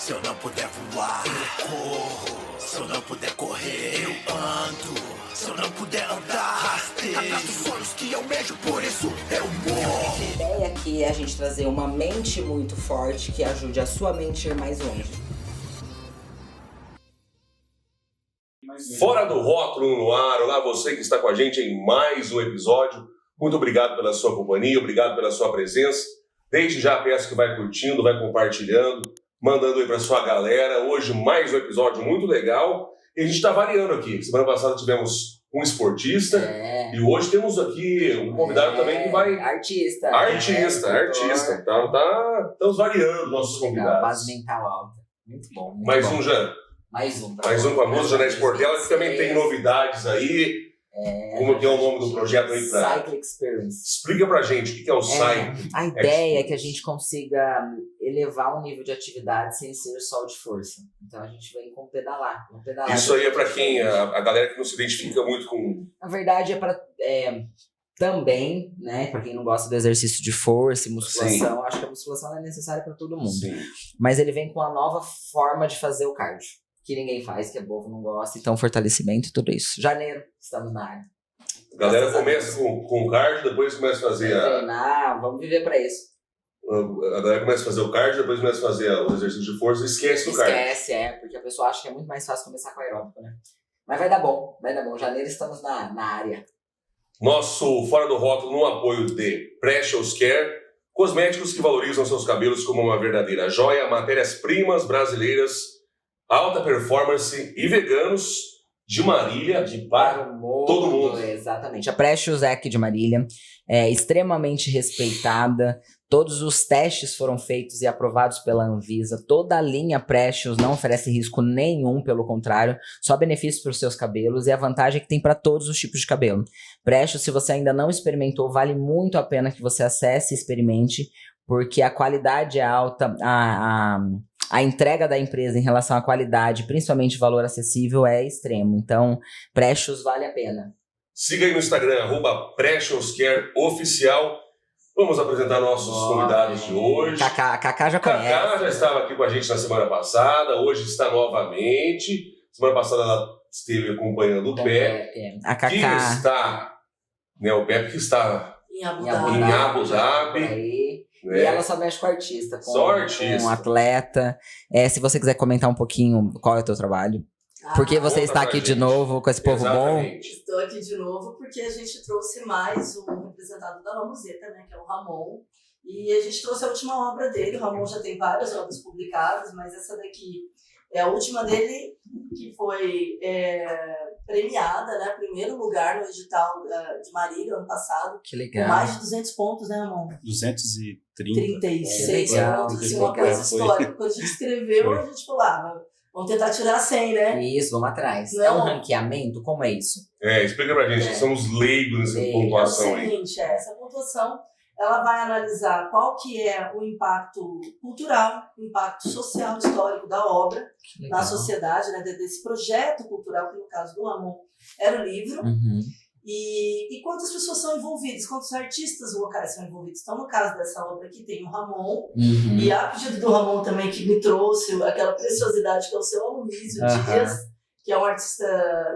Se eu não puder voar, eu corro. Se eu não puder correr, eu ando. Se eu não puder andar, rasteiro. Atrás dos sonhos que eu almejo, por isso eu morro. A ideia aqui é a gente trazer uma mente muito forte que ajude a sua mente a ir mais longe. Fora do Rótulo no ar, olá você que está com a gente em mais um episódio. Muito obrigado pela sua companhia, obrigado pela sua presença. Desde já peço que vai curtindo, vai compartilhando, mandando aí para sua galera. Hoje mais um episódio muito legal e a gente está variando aqui. Semana passada tivemos um esportista e hoje temos aqui um convidado também que vai... Artista. Então estamos variando nossos convidados. Base mental alta. Muito bom. Muito Mais bom. um, Jean. Mais um famoso Janete Portela, que também tem novidades aí. Como que é o nome do projeto aí? Cycle Experience. Explica pra gente o que é o Cycle. A ideia é que a gente consiga elevar o nível de atividade sem ser só de força. Então a gente vem com pedalar. Isso aí é pra quem? A galera que não se identifica muito com... Na verdade é para... também, né, para quem não gosta do exercício de força e musculação, acho que a musculação é necessária para todo mundo. Sim. Mas ele vem com uma nova forma de fazer o cardio, que ninguém faz, que o povo não gosta, então fortalecimento e tudo isso. Janeiro, estamos na área. A galera começa com o cardio, depois começa a fazer treinar, vamos viver para isso. A galera começa a fazer o cardio, depois começa a fazer o exercício de força e esquece do cardio. Esquece, porque a pessoa acha que é muito mais fácil começar com aeróbico, né? Mas vai dar bom. Janeiro estamos na área. Nosso Fora do Rótulo no apoio de Precious Care, cosméticos que valorizam seus cabelos como uma verdadeira joia, matérias-primas brasileiras, alta performance e veganos de Marília, para todo mundo. Exatamente. A Precious é aqui de Marília, é extremamente respeitada. Todos os testes foram feitos e aprovados pela Anvisa. Toda a linha Precious não oferece risco nenhum, pelo contrário, só benefícios para os seus cabelos, e a vantagem é que tem para todos os tipos de cabelo. Precious, se você ainda não experimentou, vale muito a pena que você acesse e experimente, porque a qualidade é alta, a entrega da empresa em relação à qualidade, principalmente valor acessível, é extremo. Então, Precious vale a pena. Siga aí no Instagram, @PreciousCareOficial. Vamos apresentar nossos convidados de hoje. Kaká já conhece. Kaká já estava aqui com a gente na semana passada, hoje está novamente. Semana passada ela esteve acompanhando o Pepe. A Kaká. Que está, né, o Pepe que está em Abu Dhabi. E ela só mexe com artista, com atleta. Se você quiser comentar um pouquinho qual é o teu trabalho. Porque você está aqui de novo com esse povo bom. Estou aqui de novo porque a gente trouxe mais um representado da Lamuzeta, né, que é o Ramon. E a gente trouxe a última obra dele. O Ramon já tem várias obras publicadas, mas essa daqui é a última dele, que foi premiada, né? Primeiro lugar no edital de Marília, ano passado. Que legal. Com mais de 200 pontos, né, Ramon? 236 pontos, assim, uma coisa histórica. Quando a gente escreveu, a gente falava, vamos tentar tirar 100, né? Isso, vamos atrás. Não. É um ranqueamento? Como é isso? Explica pra gente, somos leigos nessa pontuação aí. É o seguinte, essa pontuação, ela vai analisar qual que é o impacto cultural, o impacto social, histórico da obra na sociedade, né, desse projeto cultural, que no caso do Ramon era o livro, e quantas pessoas são envolvidas, quantos artistas locais são envolvidos. Então, no caso dessa obra aqui, tem o Ramon, e a pedido do Ramon também, que me trouxe aquela preciosidade que é o seu Aloysio Dias, que é um artista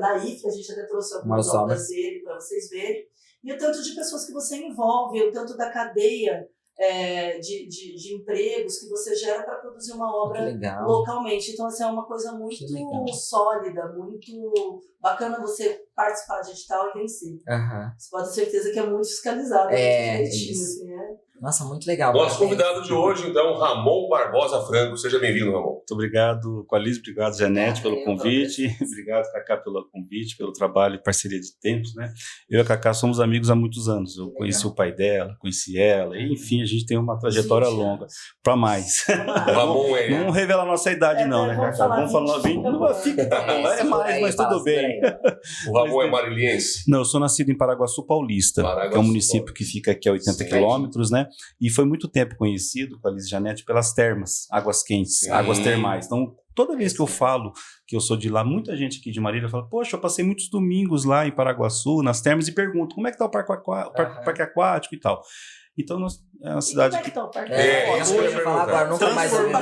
naif, a gente até trouxe algumas obras dele para vocês verem. E o tanto de pessoas que você envolve, o tanto da cadeia de empregos que você gera para produzir uma obra localmente. Então, assim, é uma coisa muito sólida, muito bacana você participar de edital e vencer. Você pode ter certeza que é muito fiscalizado. Nossa, muito legal. Nosso convidado de hoje, então, Ramon Barbosa Franco. Seja bem-vindo, Ramon. Muito obrigado, Coalise, obrigado, Janete, pelo convite. Obrigado, Kaká, pelo convite, pelo trabalho e parceria de tempos, né? Eu e a Kaká somos amigos há muitos anos. Eu conheci o pai dela, conheci ela, e, enfim, a gente tem uma trajetória longa, para mais. O Ramon Não revela a nossa idade, não, né, Kaká? Vamos falar 20, não fica, é mais, mas tudo bem. O Ramon é mariliense? Não, eu sou nascido em Paraguaçu Paulista, que é um município que fica aqui a 80 quilômetros, né? E foi muito tempo conhecido, com a Liz Janete, pelas termas, águas quentes, águas termais. Então, toda vez que eu falo que eu sou de lá, muita gente aqui de Marília fala, poxa, eu passei muitos domingos lá em Paraguaçu, nas termas, e pergunto, como é que tá o parque aquático e tal? Então, é uma cidade Como é que tá o parque? Isso que eu ia falar agora, nunca mais ouvi.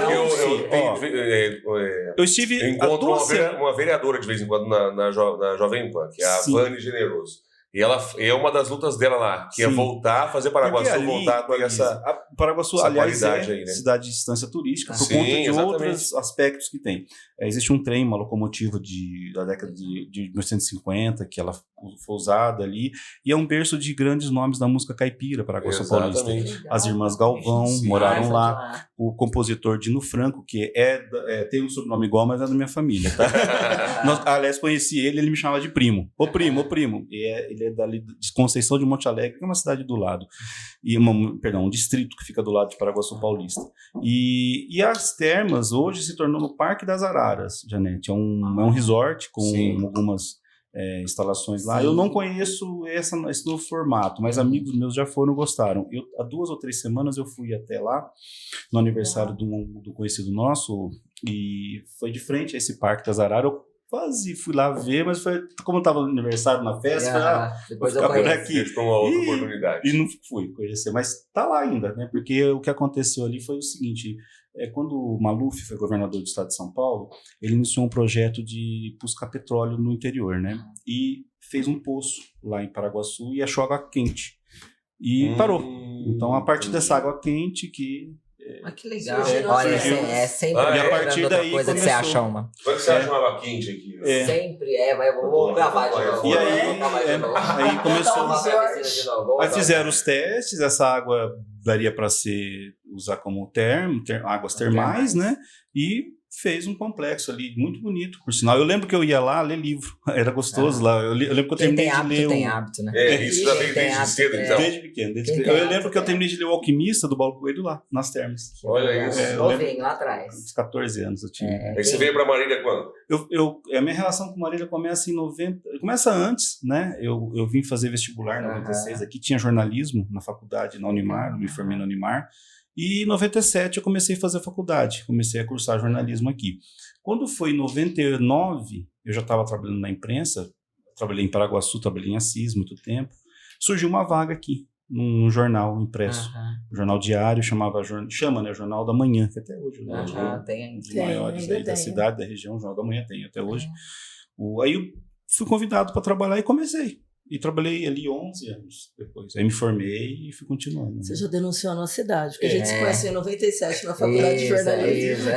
Eu estive Eu encontro uma vereadora de vez em quando na Jovem Pan, que é a Vani Generoso. E ela é uma das lutas dela lá, que é voltar a fazer Paraguaçu, voltar com essa Paraguaçu, essa aliás, qualidade aí, né? cidade de distância turística, por Sim, conta de exatamente. outros aspectos que tem. Existe um trem, uma locomotiva da década de 1950, que ela foi usada ali, e é um berço de grandes nomes da música caipira, Paraguaçu Paulista. As irmãs Galvão moraram lá, o compositor Dino Franco, que tem um sobrenome igual, mas é da minha família, tá? Aliás, conheci ele me chamava de primo. Ô primo. Ele é dali de Conceição de Monte Alegre, que é uma cidade do lado. Um distrito que fica do lado de Paraguaçu Paulista. E as termas hoje se tornou no Parque das Araras, Janete. É um resort com algumas instalações lá. Eu não conheço esse novo formato, mas amigos meus já foram e gostaram. Há 2 ou 3 semanas eu fui até lá, no aniversário do conhecido nosso, e foi de frente a esse Parque das Araras. Eu quase fui lá ver, mas como eu estava no aniversário, na festa, depois vou ficar por aqui. Foi uma outra oportunidade. E não fui conhecer, mas tá lá ainda, né? Porque o que aconteceu ali foi o seguinte: quando o Maluf foi governador do estado de São Paulo, ele iniciou um projeto de buscar petróleo no interior, né? E fez um poço lá em Paraguaçu e achou água quente. E parou. Então, a partir dessa água quente que... que legal. Olha, sempre e a partir daí coisa que você acha uma. Como é que você acha uma água quente aqui? Sempre vou gravar de novo. E aí começou. Aí fizeram os testes, essa água daria para usar como águas termais, né? E fez um complexo ali, muito bonito, por sinal. Eu lembro que eu ia lá ler livro, era gostoso lá. Eu lembro que eu terminei de ler... Tem hábito, né? Isso já veio desde cedo, então. Desde pequeno. Eu lembro que eu terminei de ler O Alquimista, do Paulo Coelho, lá, nas termas. Olha isso. Novinho, lá atrás. Uns 14 anos eu tinha. Aí você veio para Marília quando? A minha relação com Marília começa em 90... Começa antes, né? Eu vim fazer vestibular em 96, aqui tinha jornalismo na faculdade, na Unimar, me formei na Unimar. E em 97 eu comecei a fazer faculdade, comecei a cursar jornalismo aqui. Quando foi em 99, eu já estava trabalhando na imprensa, trabalhei em Paraguaçu, trabalhei em Assis muito tempo, surgiu uma vaga aqui, num jornal impresso, um jornal diário, chama, né, Jornal da Manhã, que até hoje tem um dos maiores aí da cidade, da região, o Jornal da Manhã tem até hoje. Aí eu fui convidado para trabalhar e comecei. E trabalhei ali 11 anos depois. Aí me formei e fui continuando. Você já denunciou a nossa cidade, porque a gente se conheceu em 97 na faculdade de jornalismo.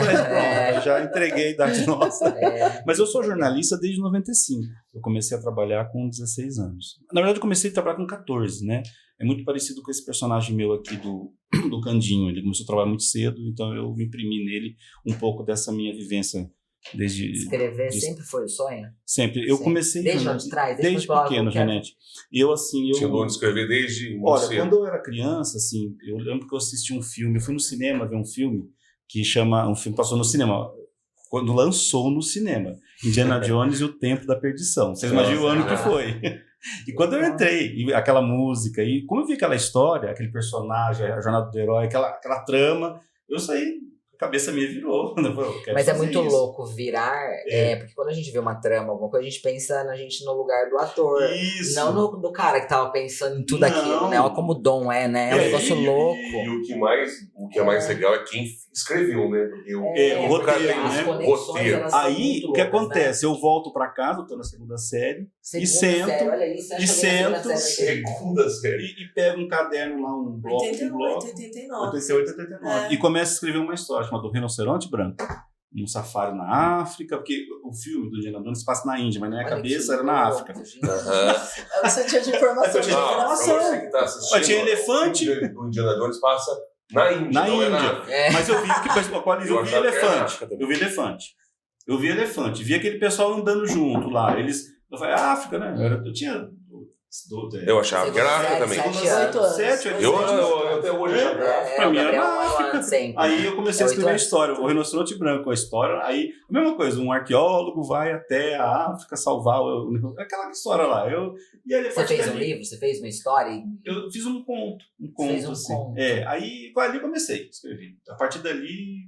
Já entreguei a idade nossa. Mas eu sou jornalista desde 95. Eu comecei a trabalhar com 16 anos. Na verdade, eu comecei a trabalhar com 14, né? É muito parecido com esse personagem meu aqui do Candinho. Ele começou a trabalhar muito cedo, então eu imprimi nele um pouco dessa minha vivência. Escrever sempre foi o sonho? Sempre. Eu comecei desde onde traz? Desde pequeno, Janete. Eu tinha bom de escrever desde muito Olha, cedo. quando eu era criança, assim, eu lembro que eu assisti um filme, eu fui no cinema ver um filme que chama, um filme passou no cinema, quando lançou no cinema, Indiana Jones e o Tempo da Perdição. Vocês imaginam o ano que foi? E quando eu entrei, e aquela música, e como eu vi aquela história, aquele personagem, a jornada do herói, aquela trama, eu saí, a cabeça minha virou. Mas é muito louco virar, porque quando a gente vê uma trama, alguma coisa, a gente pensa na gente no lugar do ator. Isso. Não do cara que tava pensando em tudo aquilo, né? Olha como o dom né? É um negócio louco. E o que é mais legal é quem escreveu, né? Porque o roteiro, né? Roteiro. Aí, o que acontece? Né? Eu volto pra casa, eu tô na segunda série, e sento, segunda série. E pego um caderno lá, um bloco. 88, 89. 88, 89. E começo a escrever uma história chamada Rinoceronte Branco. Um safari na África, porque o filme do Indiana Jones passa na Índia, mas na minha cabeça era na África. Você tinha de informação. Você que tá assistindo, tinha elefante. O Indiana Jones passa na Índia. Na Índia. Mas eu vi eu vi elefante. Eu vi elefante. Vi aquele pessoal andando junto lá. Eu falei, África, né? Eu tinha... Eu achava que era África também. 7, 8 eu até hoje achava. Pra mim era na África. Aí eu comecei a escrever a história, o Rinoceronte Branco, a história. Aí, a mesma coisa, um arqueólogo vai até a África salvar aquela história lá. Você fez um livro? Você fez uma história? Eu fiz um conto. Fez um assim. conto. Aí ali comecei a escrever. A partir dali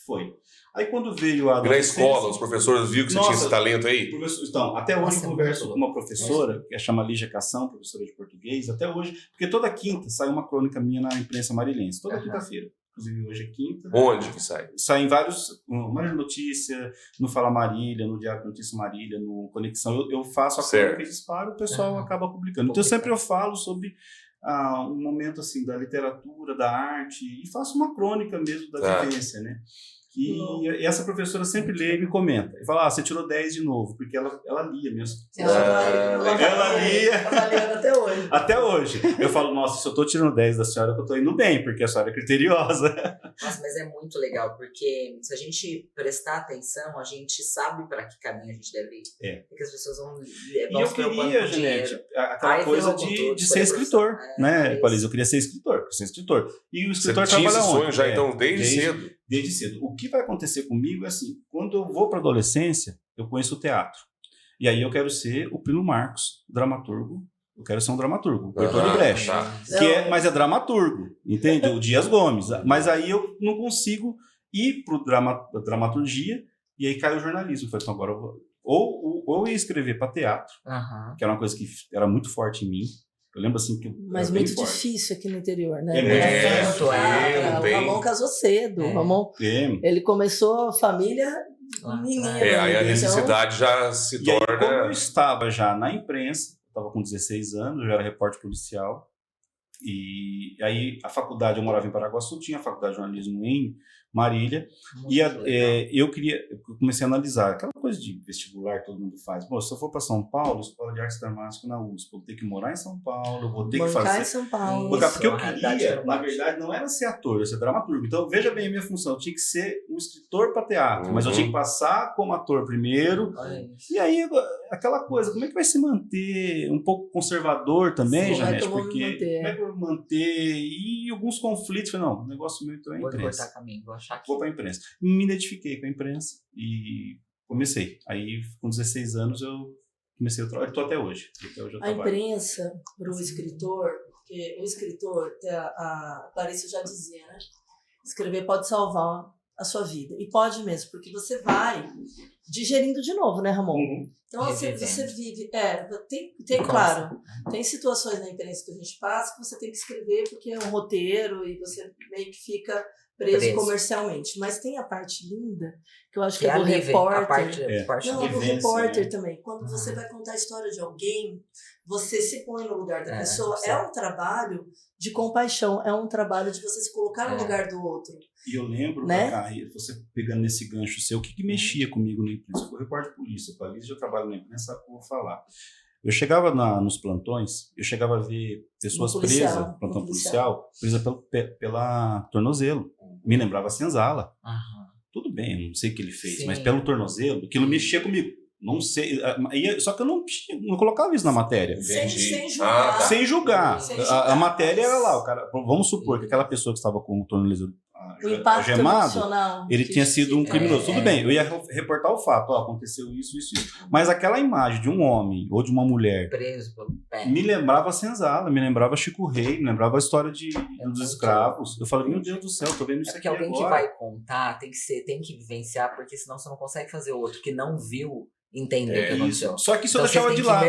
Foi. Aí quando veio a E na escola, os professores viram que você tinha esse talento aí? Então, até hoje eu converso com uma professora, que chama Lígia Cação, professora de português, até hoje, porque toda quinta sai uma crônica minha na imprensa marilense, toda quinta-feira. Inclusive hoje é quinta. Onde que sai? Sai em vários, no Marília Notícia, no Fala Marília, no Diário de Notícia Marília, no Conexão. Eu faço a crônica e disparo, o pessoal acaba publicando. Então sempre eu falo sobre um momento assim da literatura, da arte, e faço uma crônica mesmo da vivência, né? E essa professora sempre lê e me comenta. E fala, você tirou 10 de novo, porque ela lia mesmo. Ela lia. Avaliando até hoje. Até hoje. Eu falo, nossa, se eu tô tirando 10 da senhora, eu tô indo bem, porque a senhora é criteriosa. Nossa, mas é muito legal, porque se a gente prestar atenção, a gente sabe para que caminho a gente deve ir. Porque as pessoas vão e eu queria, Janete, aquela coisa de ser escritor, né, Equalize? Eu queria ser escritor. E o escritor você tinha trabalha esse sonho onde? já, então, desde cedo? Desde cedo. O que vai acontecer comigo é assim, quando eu vou para a adolescência, eu conheço o teatro. E aí eu quero ser o Plínio Marcos, dramaturgo. Eu quero ser um dramaturgo, o Bertold Brecht. Mas é dramaturgo, entende? O Dias Gomes. Mas aí eu não consigo ir para a dramaturgia e aí cai o jornalismo. Eu falei, então agora eu vou... Ou eu ia escrever para teatro, que era uma coisa que era muito forte em mim. Eu lembro assim que... Mas muito difícil aqui no interior, né? O Ramon casou cedo. O Ramon, ele começou a família menina. Aí a necessidade já se torna... E aí, como eu estava já na imprensa, eu estava com 16 anos, eu já era repórter policial, e aí a faculdade, eu morava em Paraguaçu, tinha a faculdade de jornalismo em Marília, eu comecei a analisar aquela coisa de vestibular que todo mundo faz. Bom, se eu for para São Paulo, Escola de Artes Dramáticas na USP, eu vou ter que morar em São Paulo, eu vou ter que fazer... em São Paulo. Porque eu queria, na verdade, não era ser ator, eu ia ser dramaturgo. Então, veja bem a minha função, eu tinha que ser um escritor para teatro, mas eu tinha que passar como ator primeiro. E aí, aquela coisa, como é que vai se manter um pouco conservador também, Janete? Porque como é que eu vou manter? E alguns conflitos, falei, não, o negócio meu então é a imprensa. Vou para a imprensa. Me identifiquei com a imprensa e comecei. Aí, com 16 anos, eu comecei a trabalhar. Estou até hoje. A imprensa, para o escritor, porque o escritor, a Clarice já dizia, né? Escrever pode salvar a sua vida. E pode mesmo, porque você vai digerindo de novo, né, Ramon? Então, você vive... claro, tem situações na imprensa que a gente passa que você tem que escrever porque é um roteiro e você meio que fica preso comercialmente. Mas tem a parte linda, que eu acho que é do repórter. Do repórter também. Quando você vai contar a história de alguém, você se põe no lugar da pessoa. É um trabalho de compaixão, é um trabalho de você se colocar no lugar do outro. E eu lembro, né? Você pegando nesse gancho seu, o que mexia comigo na imprensa? Eu fui repórter de polícia, com a Liz, eu trabalho na imprensa, sabe o que eu vou falar. Eu chegava nos plantões, eu chegava a ver pessoas presas, plantão policial, presa pela tornozelo. Me lembrava a Senzala. Tudo bem, eu não sei o que ele fez, mas pelo tornozelo, aquilo mexia comigo. Não sei, só que eu não colocava isso na matéria. Sem julgar. Sem julgar. A matéria era lá, o cara, vamos supor que aquela pessoa que estava com o tornozelo gemado, ele tinha sido um criminoso. Tudo bem, eu ia reportar o fato, aconteceu isso. Mas aquela imagem de um homem ou de uma mulher preso pelo pé me lembrava a Senzala, me lembrava Chico Rei, me lembrava a história dos escravos. Eu falei, meu Deus do céu, tô vendo isso aqui agora. Porque alguém que vai contar tem que vivenciar, porque senão você não consegue fazer outro que não viu entender o que aconteceu. Só que isso eu deixava de lado.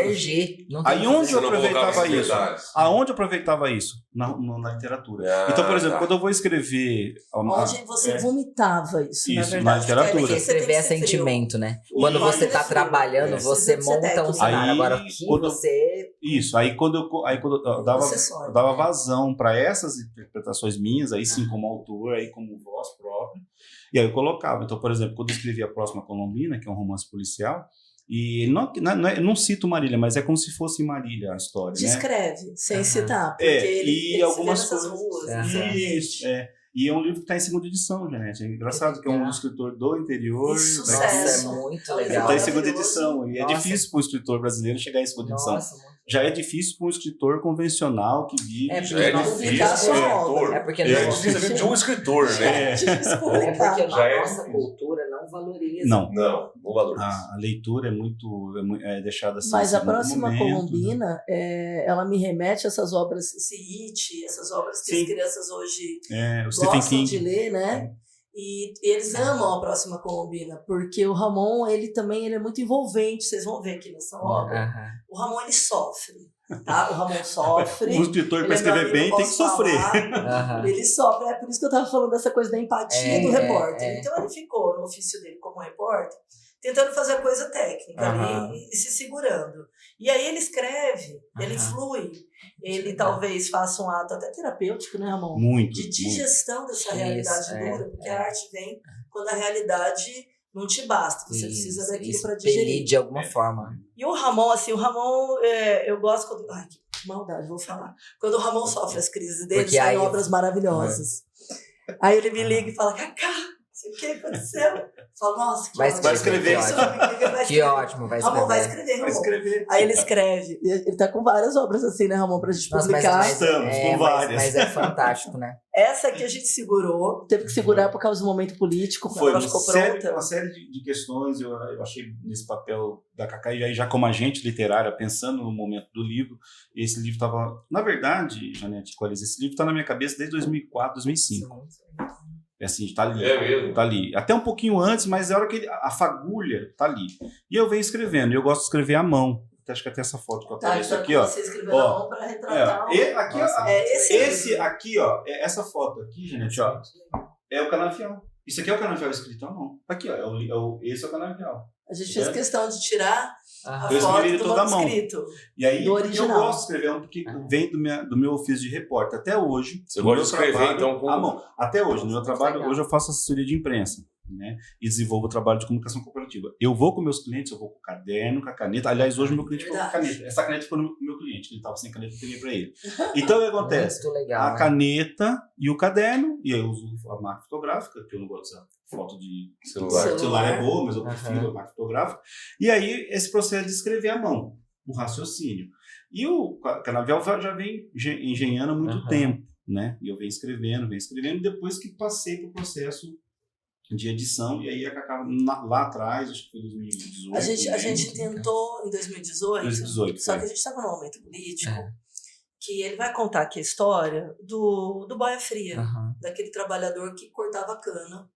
Aí onde eu aproveitava isso? Aonde eu aproveitava isso? Na literatura. Então, por exemplo, quando eu vou escrever... Onde você vomitava isso, na verdade. Na literatura. Porque escrever é sentimento, né? Quando você está trabalhando, você monta um cenário. Agora aqui você... Isso, aí quando eu dava vazão para essas interpretações minhas, aí sim como autor, aí como voz própria, e aí eu colocava. Então, por exemplo, quando eu escrevi A Próxima Colombina, que é um romance policial, e não cito Marília, mas é como se fosse Marília a história. Descreve, sem citar, porque e algumas coisas. Ruas. Isso, E é um livro que está em segunda edição, Janete. É engraçado que é um escritor do interior. Sucesso. É muito legal. Está em segunda edição. E é difícil para um escritor brasileiro chegar em segunda edição. Já é difícil para um escritor convencional que vive. É porque é difícil de um escritor, né? É porque a nossa cultura não valoriza. Não valoriza. A leitura é muito deixada assim. Mas a Próxima Colombina, ela me remete a essas obras, esse It, essas obras que as crianças hoje o Stephen King de ler, né? E eles amam a Próxima Colombina, porque o Ramon, ele é muito envolvente, vocês vão ver aqui nessa obra. O Ramon, ele sofre, tá? O Ramon sofre. O escritor, para escrever bem, tem que sofrer. Ele sofre, é por isso que eu tava falando dessa coisa da empatia do repórter. Então ele ficou no ofício dele como repórter, tentando fazer a coisa técnica ali e se segurando. E aí ele escreve, ele flui, ele talvez faça um ato até terapêutico, né, Ramon? Muito. De digestão dessa realidade dura, porque a arte vem quando a realidade não te basta, você precisa daquilo para digerir. De alguma forma. E o Ramon, eu gosto quando... Ai, que maldade, vou falar. Quando o Ramon sofre as crises dele, saem obras maravilhosas. Aí ele me liga e fala, Cacá, o que aconteceu? Eu falo, nossa, que vai ótimo. escrever. Que ótimo, vai escrever. Ramon, vai escrever. Aí ele escreve. Ele tá com várias obras assim, né, Ramon, pra gente publicar. Estamos com várias. Mas é fantástico, né? Essa aqui a gente segurou, teve que segurar por causa do momento político, foi ela ficou pronta. Uma série de questões, eu achei nesse papel da Cacá, e aí já como agente literária, pensando no momento do livro, esse livro estava... Na verdade, Janete, esse livro está na minha cabeça desde 2004, 2005. É assim, tá ali. É mesmo? Tá ali. Até um pouquinho antes, mas é a hora que a fagulha tá ali. E eu venho escrevendo, e eu gosto de escrever à mão. Acho que até essa foto que eu apareço aqui, ó. Você escreveu à mão para retratar. Esse aqui, ó, essa foto aqui, gente, ó, é o canavial. Isso aqui é o canavial escrito à mão. Aqui, ó, esse é o canavial. A gente fez questão de tirar a eu foto do toda manuscrito. E aí, do original. eu gosto de escrever porque vem do meu ofício de repórter. Até hoje. Você gosta de escrever, então, à mão. Até hoje, no meu trabalho, hoje eu faço assessoria de imprensa, né? E desenvolvo o trabalho de comunicação corporativa. Eu vou com meus clientes, eu vou com o caderno, com a caneta. Aliás, hoje o meu cliente ficou com a caneta. Essa caneta ficou no meu cliente, que ele estava sem caneta, eu peguei para ele. Então, o que acontece? Muito legal, a caneta e o caderno, e eu uso a máquina fotográfica, que eu não gosto de usar foto de celular. Celular é boa, mas eu prefiro a máquina fotográfica. E aí, esse processo de escrever à mão, o raciocínio. E o canavial já vem engenhando há muito tempo, né? E eu venho escrevendo, depois que passei para o processo de edição, e aí a Cacá lá atrás, acho que foi 2018. A gente tentou em 2018, só que a gente estava num momento político que ele vai contar aqui a história do Boia Fria, daquele trabalhador que cortava cana,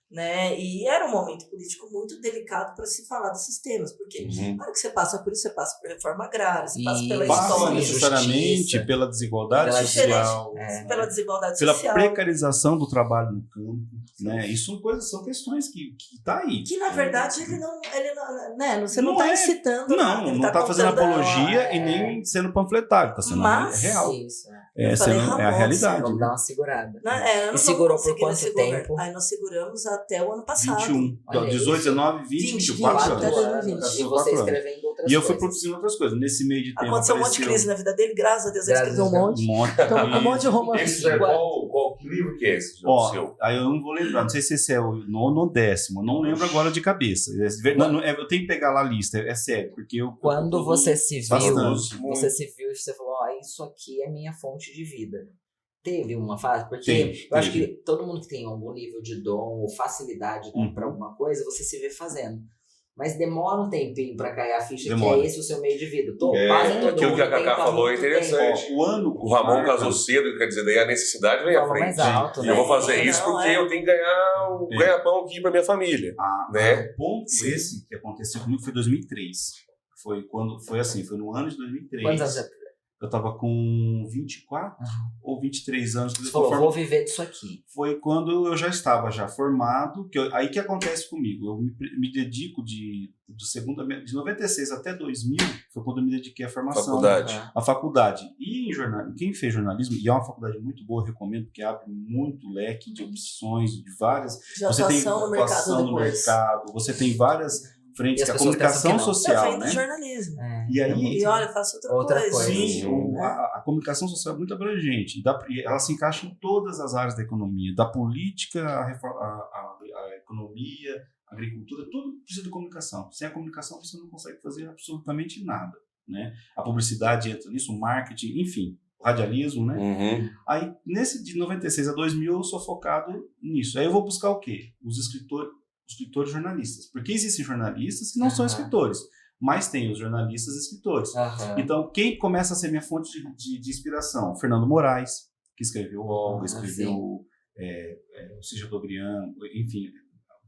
né? E era um momento político muito delicado para se falar desses temas, porque na hora que você passa por isso, você passa por reforma agrária, você passa pela história, necessariamente pela desigualdade social, pela desigualdade pela social, precarização do trabalho no campo, né? Isso são questões que tá aí. Que na verdade ele não né? Você não está incitando nada, não está fazendo apologia e nem sendo panfletário, está sendo real. É a realidade. Vamos dar uma segurada. E segurou por quanto tempo? Aí nós seguramos até o ano passado. 21. 18, 19, 20, 24 até 2020. E você escrevendo outras coisas. E eu fui produzindo outras coisas. Nesse meio de tempo aconteceu um monte de crise na vida dele, graças a Deus ele escreveu um monte. Um monte de romance. Qual livro que é esse? Ó, aí eu não vou lembrar, não sei se esse é o 9º ou 10º, não lembro agora de cabeça. Eu tenho que pegar lá a lista, é sério, porque eu... Quando você se viu e você falou, isso aqui é minha fonte de vida. Teve uma fase, porque eu acho que todo mundo que tem algum nível de dom ou facilidade para alguma coisa, você se vê fazendo. Mas demora um tempinho para cair a ficha que é esse o seu meio de vida. Aquilo que a Cacá falou é interessante. O Ramon casou cedo, quer dizer, daí a necessidade vem à frente. Mais alto, e eu vou fazer isso porque eu tenho que ganhar o ganha-pão aqui para minha família. Né? O ponto esse que aconteceu comigo foi em 2003. Foi no ano de 2003. Quantos anos você... Eu tava com 24 ou 23 anos. Você falou, vou viver disso aqui. Foi quando eu já estava formado. Aí que acontece comigo? Eu me dedico de 96 até 2000, foi quando eu me dediquei à formação. À faculdade. E quem fez jornalismo, e é uma faculdade muito boa, eu recomendo, porque abre muito leque de opções, de várias... Você tem atuação no mercado, você tem várias... frente à comunicação social, eu venho do jornalismo. E aí, e olha, eu faço outra coisa. Sim, a comunicação social é muito abrangente. Ela se encaixa em todas as áreas da economia, da política, a economia, a agricultura, tudo precisa de comunicação. Sem a comunicação você não consegue fazer absolutamente nada, né? A publicidade entra nisso, o marketing, enfim, o radialismo, né? Aí, de 96 a 2000, eu sou focado nisso. Aí eu vou buscar o quê? Os escritores jornalistas, porque existem jornalistas que não são escritores, mas tem os jornalistas escritores. Então, quem começa a ser minha fonte de inspiração? Fernando Moraes, que escreveu Olga, escreveu o Cid Chateaubriand, enfim,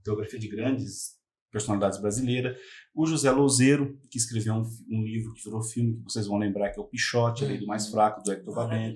biografia de grandes personalidades brasileiras. O José Louzeiro, que escreveu um livro que virou filme, que vocês vão lembrar, que é o Pichote, do Mais Fraco, do Hector Babel.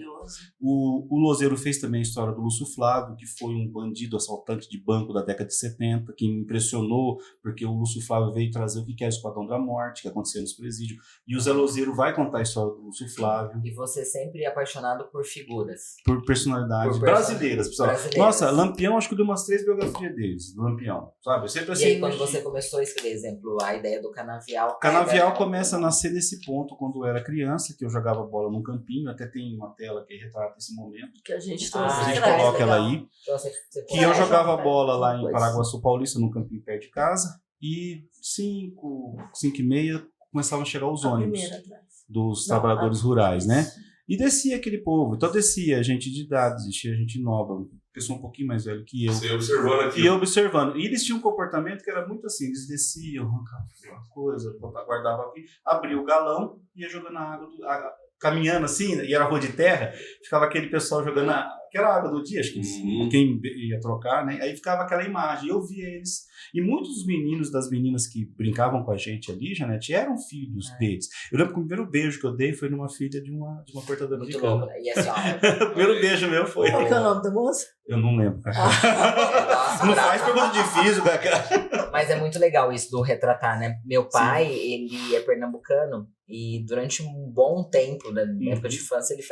O Louzeiro fez também a história do Lúcio Flávio, que foi um bandido assaltante de banco da década de 70, que me impressionou, porque o Lúcio Flávio veio trazer o que é o Esquadrão da Morte, que acontecia nos presídios. E o Zé Louzeiro vai contar a história do Lúcio Flávio. E você sempre é apaixonado por figuras. Por personalidades brasileiras, pessoal. Nossa, Lampião, acho que eu dei umas 3 biografias deles, do Lampião, sabe? Eu sempre, assim, e aí, quando você começou a escrever, exemplo, a ideia do Canavial... O Canavial começa a nascer nesse ponto quando eu era criança, que eu jogava bola num campinho, até tem uma tela que retrata esse momento. Que a gente a gente coloca ela aí. Então, que eu jogava bola lá em Paraguaçu Paulista, num campinho perto de casa, e 5h30 começavam a chegar os ônibus dos trabalhadores rurais, né? E descia aquele povo. Então descia gente de idade, descia gente nova, pessoa um pouquinho mais velha que eu. Você observando aqui. E eu observando. E eles tinham um comportamento que era muito assim, eles desciam, arrancavam uma coisa, guardavam aqui, abriam o galão, ia jogando a água, caminhando assim, e era rua de terra, ficava aquele pessoal jogando aquela água do dia, acho que quem ia trocar, né? Aí ficava aquela imagem, eu via eles. E muitos dos meninos, das meninas que brincavam com a gente ali, Janete, eram filhos deles. Eu lembro que o primeiro beijo que eu dei foi numa filha de uma cortadora de cana. E assim, o primeiro beijo meu foi. Qual que é o nome da moça? Eu não lembro. Não faz pergunta difícil, cara. Mas é muito legal isso do retratar, né? Meu pai, ele é pernambucano e durante um bom tempo, na época de infância, ele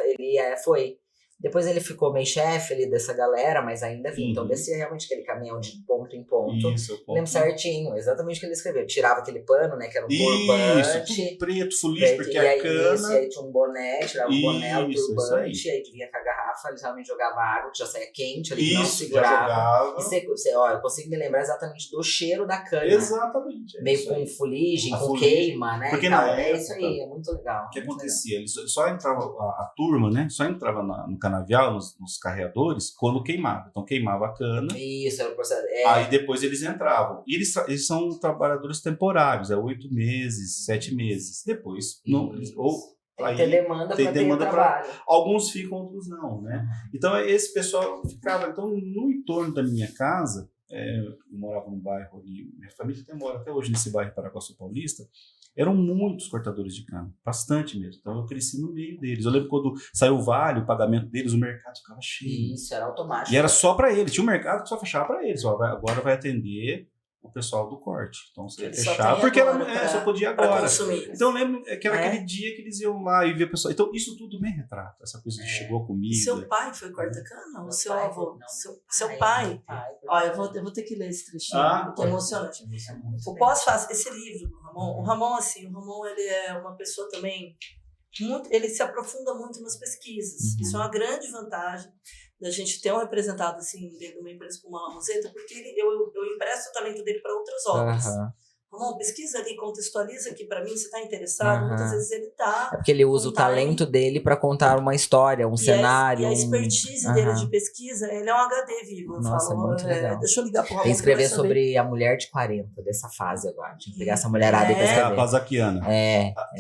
foi. Depois ele ficou meio chefe ali dessa galera, mas ainda vinha. Então descia realmente aquele caminhão de ponto em ponto. Isso, lembro certinho, exatamente o que ele escreveu. Tirava aquele pano, né, que era um turbante. Tudo preto, fuliço, porque a cana... E aí tinha um boné, tirava o boné, o turbante, e aí vinha com a garrafa, ele realmente jogava água, que já saía quente, ele não segurava. Eu consigo me lembrar exatamente do cheiro da cana. Exatamente. Meio com fuligem, com queima, né? Porque na época, é isso aí, é muito legal. O que acontecia? Eles só entrava, a turma, né? Só entrava no canavial, nos carreadores, quando queimava. Então queimava a cana. Isso, era o processo. Aí depois eles entravam. E eles são trabalhadores temporários, 8 meses, 7 meses. Depois, não, tem que ter demanda para ter trabalho. Alguns ficam, outros não, né? Então esse pessoal ficava, então, no entorno da minha casa, eu morava num bairro ali, minha família mora até hoje nesse bairro Paraguaçu Paulista, eram muitos cortadores de cana, bastante mesmo. Então eu cresci no meio deles. Eu lembro quando saiu o vale, o pagamento deles, o mercado ficava cheio. Isso, era automático. E era só para eles. Tinha um mercado que só fechava para eles. Agora vai atender o pessoal do corte. Então você ia fechar, porque ela só podia agora. Então eu lembro que era aquele dia que eles iam lá e ver o pessoal. Então isso tudo me retrata. Essa coisa de chegou a comida. Seu pai foi corta-cana? Ou seu avô? Seu pai? Olha, eu vou ter que ler esse trechinho, porque é emocionante. O pós-fácil, esse livro do Ramon, o Ramon, ele é uma pessoa também ele se aprofunda muito nas pesquisas. Isso é uma grande vantagem da gente ter um representado assim dentro de uma empresa como a Museta, porque eu empresto o talento dele para outras obras. Ramon, pesquisa ali, contextualiza aqui para mim, você está interessado? Muitas vezes ele está... É porque ele usa o talento dele para contar uma história, um cenário. E a expertise dele de pesquisa, ele é um HD vivo. Nossa, muito legal. Deixa eu ligar pro Ramon. Tem que escrever sobre a mulher de 40, dessa fase agora. Tinha que pegar essa mulherada aí pra escrever. A Balzaquiana.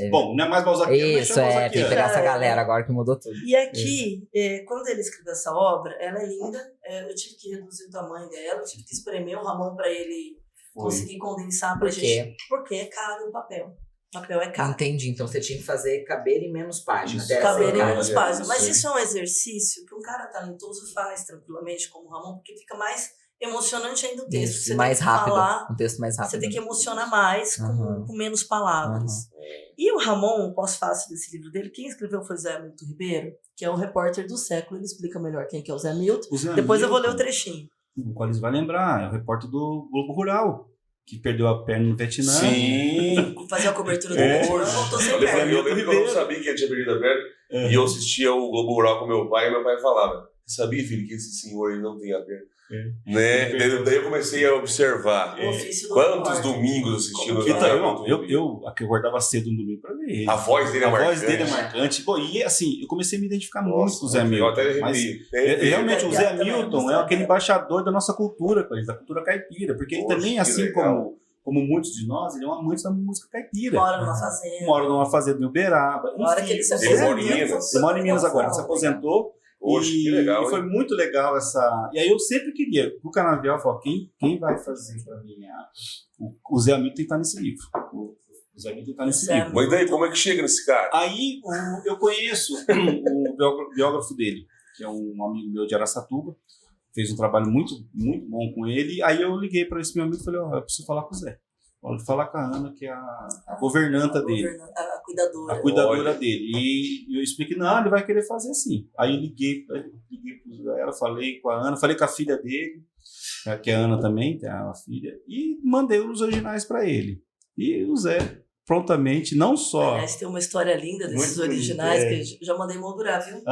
Bom, não é mais Balzaquiana. Isso, tem que pegar essa galera agora que mudou tudo. E aqui, quando ele escreveu essa obra, ela é linda. Eu tive que reduzir o tamanho dela, eu tive que espremer o Ramon para ele... conseguir condensar pra gente. Porque é caro o papel. O papel é caro. Entendi. Então você tinha que fazer caber em menos páginas. Caber em menos páginas. Mas isso é um exercício que um cara talentoso faz tranquilamente, como o Ramon, porque fica mais emocionante ainda o texto. Isso, você mais tem que rápido. Falar, um texto mais rápido. Você tem que emocionar mais com menos palavras. E o Ramon, o pós-fácil desse livro dele, quem escreveu foi o Zé Milton Ribeiro, que é o repórter do século. Ele explica melhor quem que é o Zé Milton. Depois eu vou ler o trechinho. O qual eles vão lembrar, é o repórter do Globo Rural, que perdeu a perna no Vietnã. Sim. Fazer a cobertura do Vietnã, voltou sem perna. Eu lembro que eu não sabia que ele tinha perdido a perna, e eu assistia o Globo Rural com meu pai, e meu pai falava, você sabia, filho, que esse senhor ele não tem a perna? Né? Daí eu comecei a observar quantos domingos assistindo. Então, eu acordava cedo no domingo para ver ele. A voz dele é marcante. Bom, e assim, eu comecei a me identificar muito com o Zé Milton. Realmente, o Zé Milton é aquele embaixador da nossa cultura, da cultura caipira, porque ele também, assim como muitos de nós, ele é um amante da música caipira. Mora numa fazenda em Uberaba. Ele mora em Minas agora, se aposentou. Poxa, que legal, e foi muito legal essa... E aí eu sempre queria, pro Canavial, eu falo, quem vai fazer pra mim? O Zé Hamilton tem que estar nesse livro. O Zé Hamilton está nesse livro. Mas daí, como é que chega nesse cara? Aí eu conheço o biógrafo dele, que é um amigo meu de Araçatuba, fez um trabalho muito, muito bom com ele. Aí eu liguei para esse meu amigo e falei, eu preciso falar com o Zé. Pode falar com a Ana, que é a governanta dele. A cuidadora. A cuidadora dele. E eu expliquei, não, ele vai querer fazer assim. Aí eu liguei para ela, falei com a Ana, falei com a filha dele, que é a Ana também, tem uma filha, e mandei os originais para ele. E o Zé, prontamente, não só... Aliás, tem uma história linda desses originais, que eu já mandei moldurar, viu?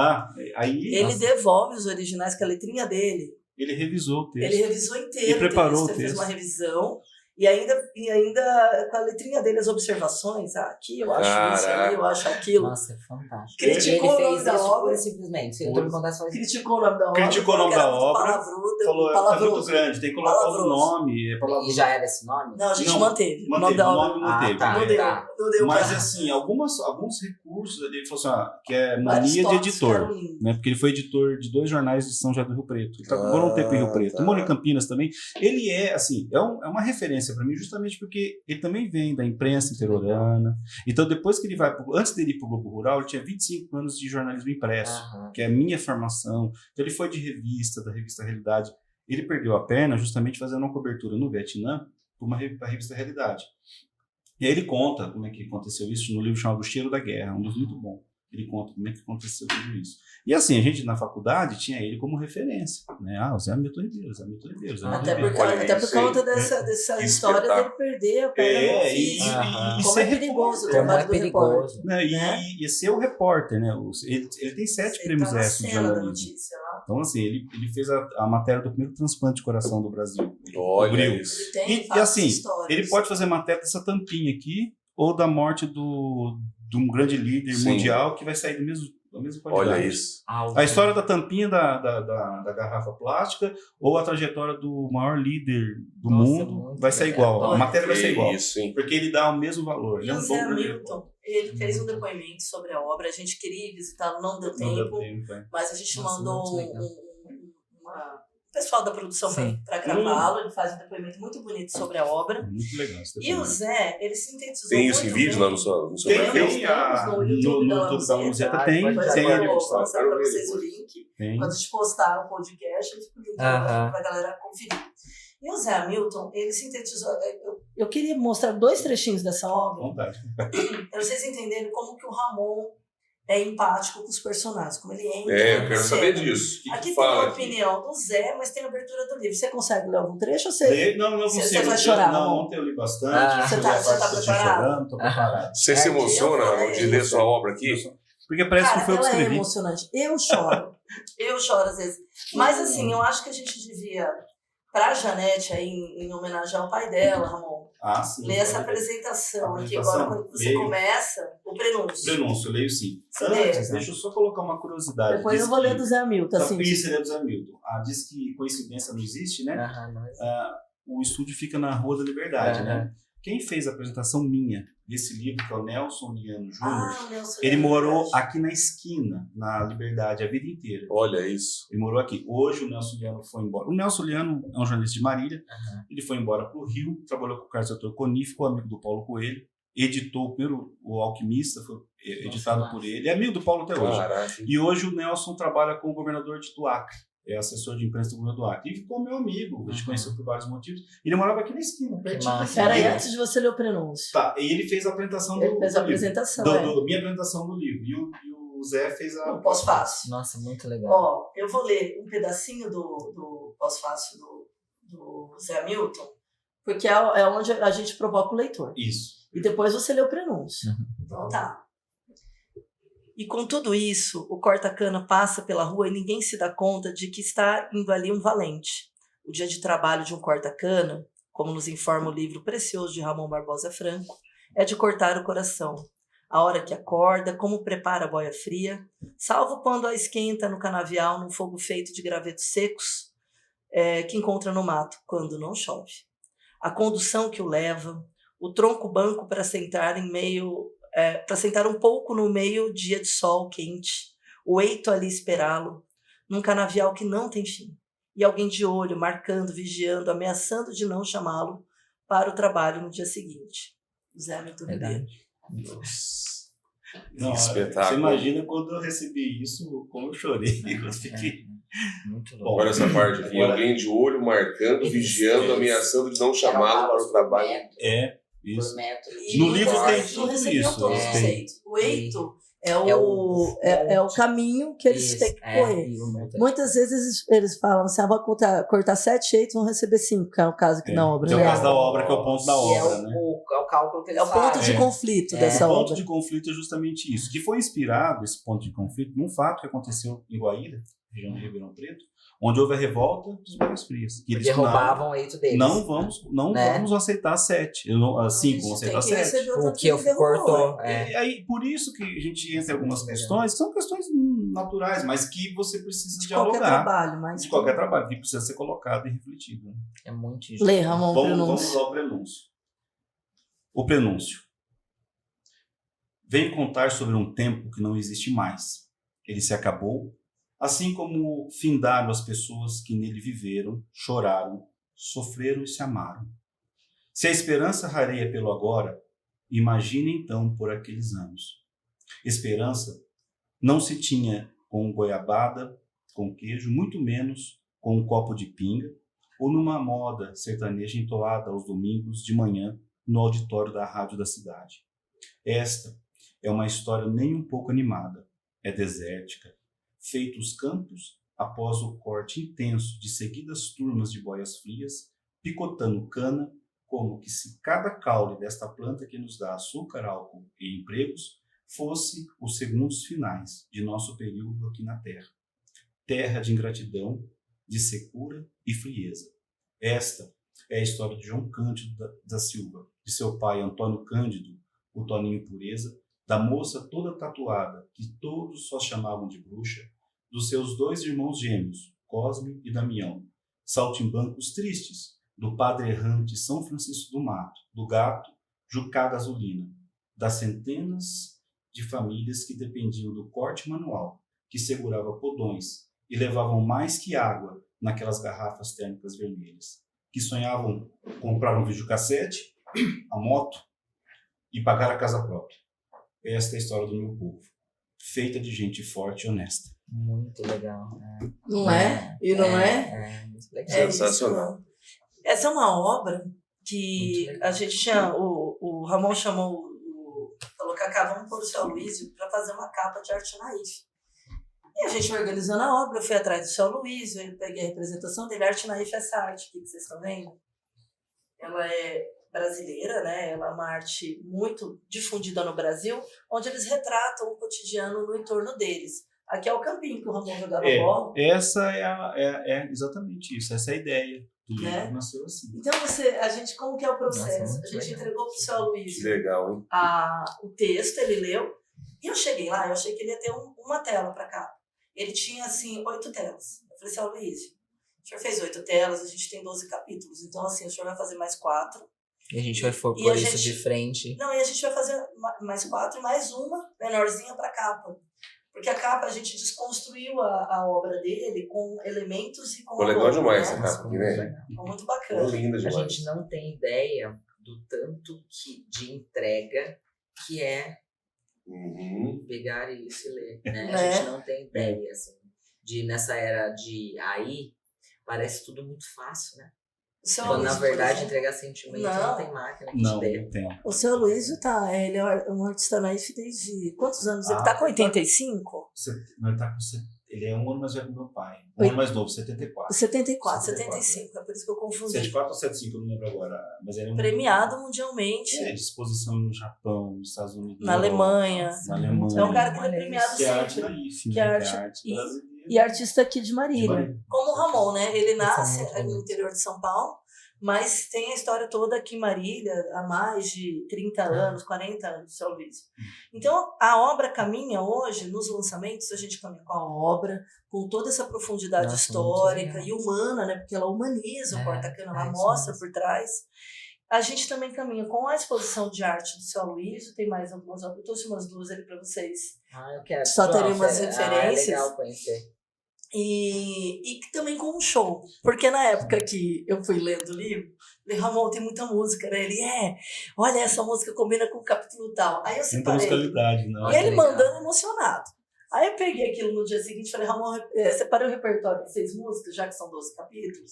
Aí... Ele devolve os originais com a letrinha dele. Ele revisou o texto. Ele revisou inteiro. E preparou o texto. Fez uma revisão. E ainda com a letrinha dele, as observações. Aqui eu acho isso, ali eu acho aquilo. Nossa, é fantástico. Criticou ele o nome fez da isso obra. pura e simplesmente. Se ele contasse, criticou o nome da obra. Criticou o nome da obra. Falou, é muito grande, tem que colocar outro nome. E já era esse nome? Não, a gente manteve. O nome da obra manteve. Não deu mas assim, alguns recursos ali, ele falou assim, que é mania de editor. Né, porque ele foi editor de 2 jornais de São José do Rio Preto. Ele morou um tempo em Rio Preto. Morou em Campinas também. Ele é, assim, é uma referência para mim, justamente porque ele também vem da imprensa interiorana. Então, depois que ele vai... Antes dele ir para o Globo Rural, ele tinha 25 anos de jornalismo impresso, que é a minha formação. Então, ele foi de revista, da revista Realidade. Ele perdeu a perna justamente fazendo uma cobertura no Vietnã para a revista Realidade. E aí ele conta como é que aconteceu isso no livro chamado O Cheiro da Guerra, um livro muito bom. Ele conta como é que aconteceu tudo isso. E assim, a gente na faculdade tinha ele como referência. Né? O Zé Hamilton Ribeiro, Zé Hamilton Ribeiro. Até por conta dessa história dele perder a perna no físico. Como é perigoso o trabalho do repórter. Né? E ser o repórter, né? Ele tem 7 prêmios ESSO de jornalismo. Então, assim, ele fez a matéria do primeiro transplante de coração do Brasil. Olha isso. E assim, ele pode fazer matéria dessa tampinha aqui, ou da morte de um grande líder mundial que vai sair da mesma qualidade. Olha isso. A história da tampinha da garrafa plástica ou a trajetória do maior líder do mundo vai ser igual. A matéria vai ser igual. Isso, sim. Porque ele dá o mesmo valor. E o Zé Hamilton, ele fez um depoimento sobre a obra. A gente queria visitá-lo, não deu tempo. Mas a gente mandou o pessoal da produção para gravá-lo. Ele faz um depoimento muito bonito sobre a obra. Muito legal. E o Zé, ele sintetizou. Tem isso em vídeo lá no seu perfil? No YouTube da Luzeta tem. Eu vou mostrar para vocês o link. Quando a gente postar o podcast, a gente publica para a galera conferir. E o Zé Hamilton, ele sintetizou. Eu queria mostrar 2 trechinhos dessa obra. Vontade. Para vocês entenderem como que o Ramon é empático com os personagens, como ele entra. Eu quero saber disso. Aqui tem a opinião do Zé, mas tem a abertura do livro. Você consegue ler algum trecho ou você... Não consigo. Você vai chorar, não, ontem eu li bastante. Você tá preparado? Tô preparado. Você se emociona, Ramon, de ler sua obra aqui? Porque parece que foi eu que escrevi. É emocionante. Eu choro. Eu choro às vezes. Mas assim, eu acho que a gente devia, pra Janete, aí, em homenagem ao pai dela, Ramon, sim, ler essa apresentação aqui agora, quando você começa, o prenúncio. Prenúncio, eu leio sim. Antes, deixa eu só colocar uma curiosidade. Depois eu vou ler do Zé Hamilton. Assim, ler do Zé Hamilton. Diz que coincidência não existe, né? O estúdio fica na Rua da Liberdade, né? Quem fez a apresentação minha desse livro, que é o Nelson Liano Júnior, ele morou aqui na esquina, na Liberdade, a vida inteira. Olha isso. Ele morou aqui. Hoje o Nelson Liano foi embora. O Nelson Liano é um jornalista de Marília. Ele foi embora para o Rio, trabalhou com o Carlos Doutor Conífico, amigo do Paulo Coelho, editou pelo O Alquimista, foi editado por ele. É amigo do Paulo até hoje. Caraca. E hoje o Nelson trabalha com o governador de Acre. É assessor de imprensa do governador do Acre. E ficou meu amigo. A gente conheceu por vários motivos. Ele morava aqui na esquina. Peraí, antes de você ler o prenúncio. Tá, e ele fez a apresentação do apresentação, minha apresentação do livro. E o Zé fez a... O pós-fácil. Nossa, muito legal. Ó, eu vou ler um pedacinho do pós-fácil do Zé Hamilton, porque é onde a gente provoca o leitor. Isso. E depois você lê o prenúncio. Então tá. E com tudo isso, o corta-cana passa pela rua e ninguém se dá conta de que está indo ali um valente. O dia de trabalho de um corta-cana, como nos informa o livro precioso de Ramon Barbosa Franco, é de cortar o coração. A hora que acorda, como prepara a boia fria, salvo quando a esquenta no canavial num fogo feito de gravetos secos que encontra no mato, quando não chove. A condução que o leva, o tronco-banco para sentar para sentar um pouco no meio dia de sol quente, o eito ali esperá-lo, num canavial que não tem fim. E alguém de olho, marcando, vigiando, ameaçando de não chamá-lo para o trabalho no dia seguinte. Zé Milton Ribeiro. Não, espetáculo. Você imagina quando eu recebi isso, como eu chorei. Eu fiquei... Muito louco. Olha essa parte aqui, alguém de olho, marcando, vigiando, ameaçando de não chamá-lo para o trabalho. Isso. E No livro tem não tudo recebiam isso. todos os eitos. O eito é o caminho que eles têm que correr. Muitas vezes eles falam assim, vou cortar 7 eitos, vão receber 5, que é o caso aqui na obra. Que é o caso da obra, que é o ponto da obra, né? É o cálculo que eles É o ponto de conflito dessa obra. O ponto de conflito é justamente isso, que foi inspirado, esse ponto de conflito, num fato que aconteceu em Guaíra, região de Ribeirão Preto, onde houve a revolta dos Barras Frias. Que eles derrubavam o eito deles. Não vamos aceitar 7. 5, vamos aceitar 7. O que eu cortou. E aí, por isso que a gente entra em algumas questões, que são questões naturais, mas que você precisa dialogar. De qualquer trabalho, que precisa ser colocado e refletido. Né? É muito injusto. Lê, Ramon, vamos ao prenúncio. O prenúncio. Vem contar sobre um tempo que não existe mais. Ele se acabou, assim como findaram as pessoas que nele viveram, choraram, sofreram e se amaram. Se a esperança rareia pelo agora, imagine então por aqueles anos. Esperança não se tinha com goiabada, com queijo, muito menos com um copo de pinga, ou numa moda sertaneja entoada aos domingos de manhã no auditório da rádio da cidade. Esta é uma história nem um pouco animada, é desértica, feito os campos após o corte intenso de seguidas turmas de boias frias, picotando cana, como que se cada caule desta planta que nos dá açúcar, álcool e empregos fosse os segundos finais de nosso período aqui na Terra. Terra de ingratidão, de secura e frieza. Esta é a história de João Cândido da Silva, de seu pai Antônio Cândido, o Toninho Pureza, da moça toda tatuada, que todos só chamavam de bruxa, dos seus 2 irmãos gêmeos, Cosme e Damião, saltimbancos tristes, do padre errante São Francisco do Mato, do gato Jucá Gasolina, das centenas de famílias que dependiam do corte manual, que segurava podões e levavam mais que água naquelas garrafas térmicas vermelhas, que sonhavam comprar um videocassete, a moto e pagar a casa própria. Esta é a história do meu povo, feita de gente forte e honesta. Muito legal. Não é? E não é? Muito legal. Sensacional. Essa é uma obra que a gente tinha, o Ramon chamou, falou que vamos pôr o seu Aloysio para fazer uma capa de arte naif. E a gente organizando a obra, eu fui atrás do seu Aloysio, eu peguei a representação dele, arte naif é essa arte aqui que vocês estão vendo. Ela é brasileira, né? Ela é uma arte muito difundida no Brasil, onde eles retratam o cotidiano no entorno deles. Aqui é o campinho que o Ramon jogava bola. Essa é exatamente isso, essa é a ideia. Do livro nasceu assim. Então, a gente, como que é o processo? A gente entregou para o seu Aloysio legal, hein? O texto, ele leu, e eu cheguei lá, eu achei que ele ia ter uma tela para cá. Ele tinha, assim, 8 telas. Eu falei assim, Aloysio, o senhor fez 8 telas, a gente tem 12 capítulos, então, assim, o senhor vai fazer mais 4. E a gente vai pôr isso de frente. Não, e a gente vai fazer mais 4 e mais uma menorzinha para capa. Porque a capa, a gente desconstruiu a obra dele com elementos e com... Ficou legal demais essa capa aqui, né? Ficou muito bacana. Ficou linda demais. A gente não tem ideia do tanto de entrega que é pegar isso e ler, né? A gente não tem ideia, assim, nessa era de AI, parece tudo muito fácil, né? Quando, na verdade, entregar sentimento não tem máquina que te dê. Não tem. O seu Aloysio ele é um artista naif desde quantos anos? Ele tá com 85? Ele é um ano mais velho do meu pai. Um ano mais novo, 74. 75, é por isso que eu confundi. 74 ou 75, eu não lembro agora. Mas ele é premiado mundialmente. De exposição no Japão, nos Estados Unidos. Na Alemanha. É um cara que ele é premiado que sempre. É arte naif, que é arte brasileira. E artista aqui de Marília. Como o Ramon, né? Ele nasce no interior de São Paulo, mas tem a história toda aqui em Marília há mais de 30 anos, 40 anos, do seu Aloysio. Então, a obra caminha hoje, nos lançamentos, a gente caminha com a obra, com toda essa profundidade histórica e humana, né? Porque ela humaniza o porta-cana, ela mostra por trás. A gente também caminha com a exposição de arte do seu Aloysio, tem mais algumas obras, eu trouxe umas 2 ali para vocês. Eu quero. Só terem umas referências. É legal conhecer. E também com um show. Porque na época que eu fui lendo o livro, falei, Ramon, tem muita música, né? Ele, olha, essa música combina com o capítulo tal. Aí eu separei. Muita musicalidade, não. E ele mandando emocionado. Aí eu peguei aquilo no dia seguinte e falei, Ramon, separei o repertório de 6 músicas, já que são 12 capítulos.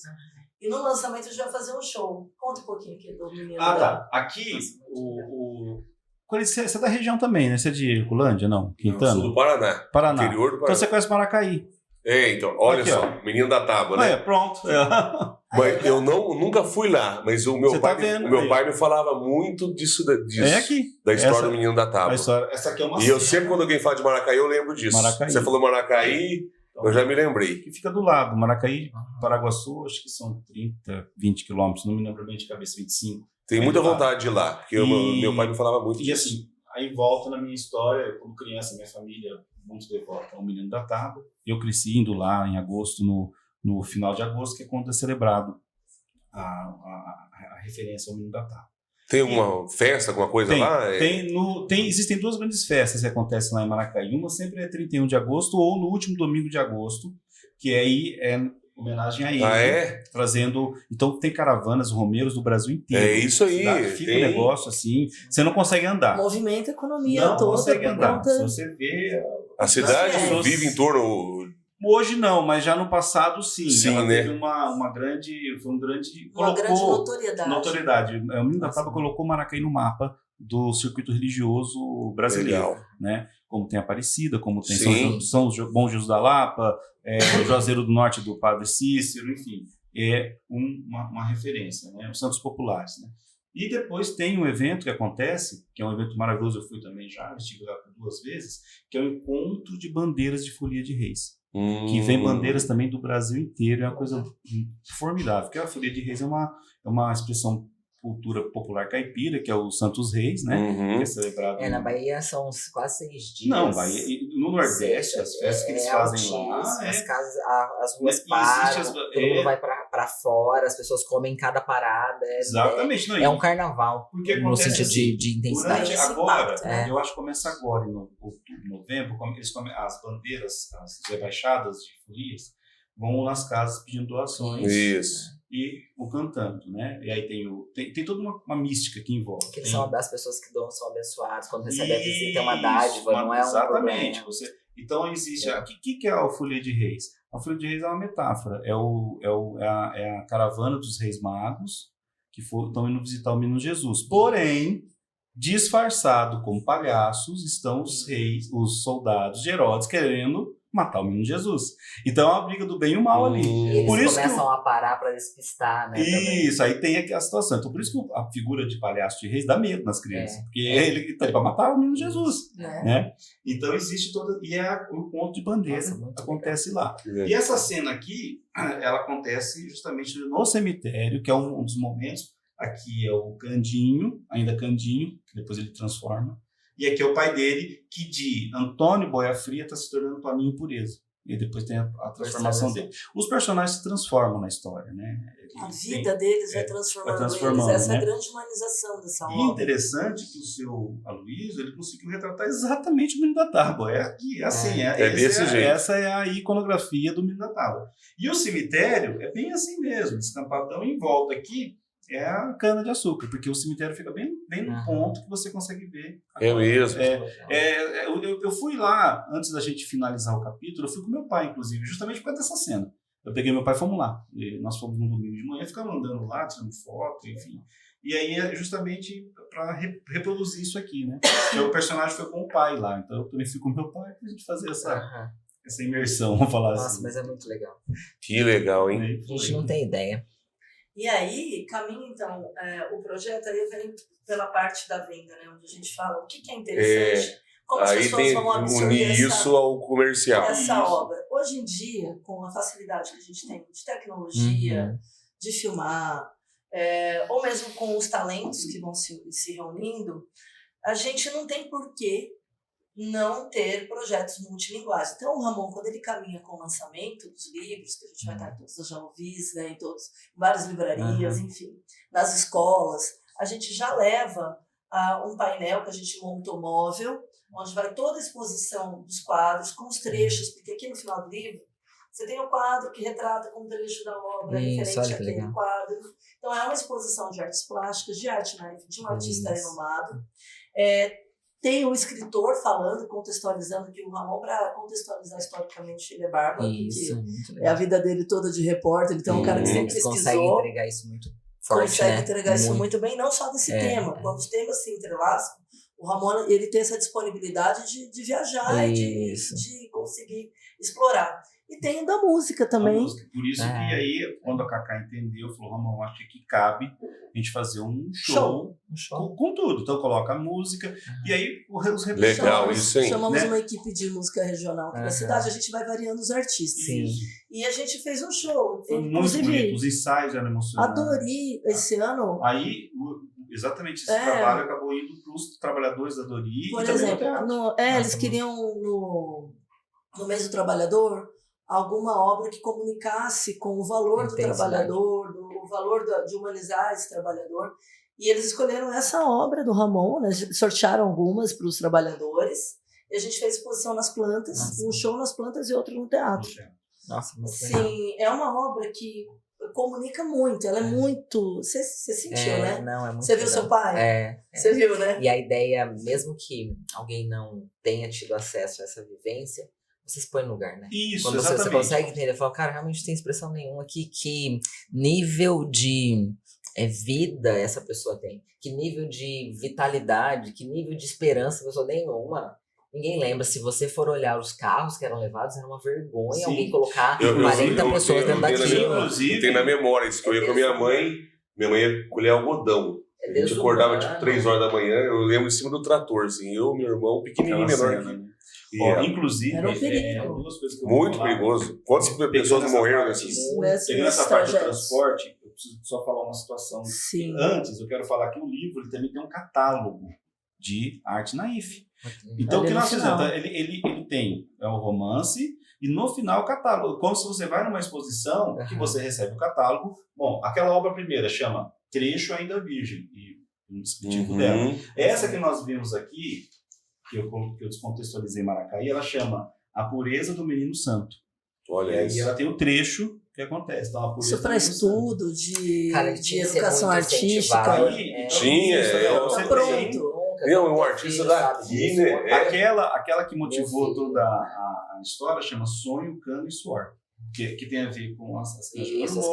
E no lançamento a gente vai fazer um show. Conta um pouquinho aqui do menino. Tá. Aqui, você é da região também, né? Você é de Herculândia, não? Quintana? Sul do Paraná. Paraná. Interior do Paraná. Então você conhece Maracaí. Então, olha aqui, só, menino da tábua, né? Pronto. Mas eu nunca fui lá, mas o meu pai me falava muito disso. É aqui. Da história do menino da tábua. Essa aqui é uma E eu sempre, quando alguém fala de Maracaí, eu lembro disso. Maracaí. Você falou Maracaí, eu já me lembrei. Que fica do lado. Maracaí, Paraguaçu, acho que são 30, 20 quilômetros, não me lembro bem de cabeça, 25. Tenho muita vontade de ir lá, porque meu pai me falava muito disso. E assim, aí volta na minha história, eu, como criança, minha família muito devota ao Menino da Tábua. Eu cresci indo lá em agosto, no final de agosto, que é quando é celebrado a referência ao Menino da Tábua. Tem alguma festa, alguma coisa lá? Existem 2 grandes festas que acontecem lá em Maracaí. Uma sempre é 31 de agosto ou no último domingo de agosto, que aí é homenagem a ele. Trazendo... Então tem caravanas, romeiros do Brasil inteiro. É isso aí. Fica um negócio assim, você não consegue andar. Movimenta a economia não toda. Não consegue andar. Se você vê... A cidade vive em torno... Hoje não, mas já no passado sim. Ela né? teve uma grande notoriedade. O Menino da Tábua colocou Maracaí no mapa do circuito religioso brasileiro. Legal. Né? Como tem Aparecida, como tem São Bom Jesus da Lapa, Juazeiro do Norte do Padre Cícero, enfim. É uma referência, né? Os Santos Populares. Né? E depois tem um evento que acontece, que é um evento maravilhoso, eu fui também já, estive lá por 2 vezes, que é o Encontro de Bandeiras de Folia de Reis. Que vem bandeiras também do Brasil inteiro, é uma coisa formidável, porque a Folia de Reis é uma expressão cultura popular caipira, que é o Santos Reis, né? Que é celebrado... Na Bahia são quase 6 dias. Não, Bahia, no Nordeste, as festas que eles fazem lá... As casas, as ruas param, todo mundo vai pra fora, as pessoas comem em cada parada. Exatamente. É um carnaval, no sentido assim, de intensidade. Agora, eu acho que começa agora, em novembro, as bandeiras, as rebaixadas de folias, vão nas casas pedindo doações. Isso. E cantando, né? E aí tem toda uma mística que envolve. Que são as pessoas que doam são abençoadas, quando recebem a visita é uma dádiva, não é um exatamente. Então existe... O que é a Folia de Reis? A Folia de Reis é uma metáfora. É a caravana dos Reis Magos que estão indo visitar o Menino Jesus. Porém, disfarçado como palhaços, estão os soldados de Herodes querendo matar o Menino Jesus. Então é uma briga do bem e o mal ali. E eles começam a parar para despistar, né? Isso, aí tem a situação. Então por isso que a figura de palhaço de reis dá medo nas crianças. Porque ele tá ali para matar o Menino Jesus. Né? Então existe toda... E o ponto de bandeira acontece lá. E essa cena aqui, ela acontece justamente no cemitério, que é um dos momentos. Aqui é o Candinho, ainda Candinho, que depois ele transforma. E aqui é o pai dele, que de Antônio Boia Fria está se tornando Toninho Pureza. E depois tem a transformação dele. Os personagens se transformam na história, né? A vida deles vai transformando eles. Essa é a grande humanização dessa obra. E é interessante que o seu Aloysio, ele conseguiu retratar exatamente o Menino da Tábua. Desse jeito. Essa é a iconografia do Menino da Tábua. E o cemitério é bem assim mesmo, descampadão em volta aqui. É a cana-de-açúcar, porque o cemitério fica bem no ponto que você consegue ver. É mesmo. Eu fui lá, antes da gente finalizar o capítulo, eu fui com meu pai, inclusive, justamente por causa dessa cena. Eu peguei meu pai e fomos lá. E nós fomos no domingo de manhã, ficamos andando lá, tirando foto, enfim. E aí é justamente para reproduzir isso aqui, né? Porque o personagem foi com o pai lá, então eu também fui com meu pai para a gente fazer essa imersão, vamos falar assim. Nossa, mas é muito legal. Que legal, hein? A gente não tem ideia. E aí, caminha então, o projeto aí vem pela parte da venda, né? Onde a gente fala o que é interessante, como as pessoas vão absorver isso ao comercial. Essa obra. Hoje em dia, com a facilidade que a gente tem de tecnologia, de filmar, ou mesmo com os talentos que vão se reunindo, a gente não tem porquê não ter projetos multilinguais. Então, o Ramon, quando ele caminha com o lançamento dos livros, que a gente vai estar em todas as Jauvis, né, em várias livrarias, enfim, nas escolas, a gente já leva um painel que a gente montou móvel, onde vai toda a exposição dos quadros, com os trechos, porque aqui no final do livro Você tem o quadro que retrata com um trecho da obra referente àquele quadro. Então é uma exposição de artes plásticas, de arte naif, de um artista renomado. Tem o escritor falando, contextualizando, que o Ramon, para contextualizar historicamente, ele é bárbaro, porque é a vida dele toda de repórter, então é um cara que sempre pesquisou. Consegue entregar isso muito forte, consegue entregar isso muito bem, não só desse tema. Quando os temas se entrelaçam, o Ramon ele tem essa disponibilidade de viajar e de conseguir explorar. E tem da música também. Por isso que aí, quando a Cacá entendeu, falou, Ramon, acho que cabe a gente fazer um show. Com tudo. Então coloca a música e aí os representantes. Legal, isso aí. Chamamos uma equipe de música regional aqui na cidade, a gente vai variando os artistas. Sim. E a gente fez um show. Foi muito bonito, os ensaios eram emocionantes. Adorei esse ano. Aí, exatamente esse trabalho acabou indo para os trabalhadores da Dori. Por exemplo, eles queriam no mês do trabalhador alguma obra que comunicasse com o valor do trabalhador, o valor de humanizar esse trabalhador. E eles escolheram essa obra do Ramon, né? Sortearam algumas para os trabalhadores. E a gente fez exposição nas plantas, um show nas plantas e outro no teatro. Nossa, muito sim, é uma obra que comunica muito, ela é muito... Você sentiu, né? Não, é muito Você viu seu pai? Você viu, né? E a ideia, mesmo que alguém não tenha tido acesso a essa vivência, você se põe no lugar, né? Isso, quando você consegue entender, fala, cara, realmente não tem expressão nenhuma aqui, que nível de vida essa pessoa tem, que nível de vitalidade, que nível de esperança a pessoa nenhuma. Ninguém lembra. Se você for olhar os carros que eram levados, era uma vergonha alguém colocar 40 pessoas dentro daquilo. Inclusive, tem na memória isso, que eu ia com minha mãe ia colher algodão. A gente acordava tipo 3 horas da manhã, eu lembro em cima do trator, assim, eu, meu irmão, pequenininho, menor aqui. Inclusive, duas coisas que eu muito perigoso. Quantas pessoas morreram nessa parte do transporte? Eu preciso só falar uma situação. Sim. Antes, eu quero falar que o livro ele também tem um catálogo de arte naif. Então, o que nós fizemos? Ele tem o romance e no final o catálogo. Como se você vai numa exposição que você recebe o catálogo. Bom, aquela obra primeira chama Trecho Ainda Virgem, e um descritivo dela. Essa que nós vimos aqui, que eu descontextualizei em Maracaí, ela chama A Pureza do Menino Santo. Olha isso. E ela tem o trecho que acontece. Então, a pureza isso para estudo de educação artística. Tá pronto. Não, um artista daqui, né? Aquela que motivou toda a história chama Sonho, Cano e Suor. Que tem a ver com as crianças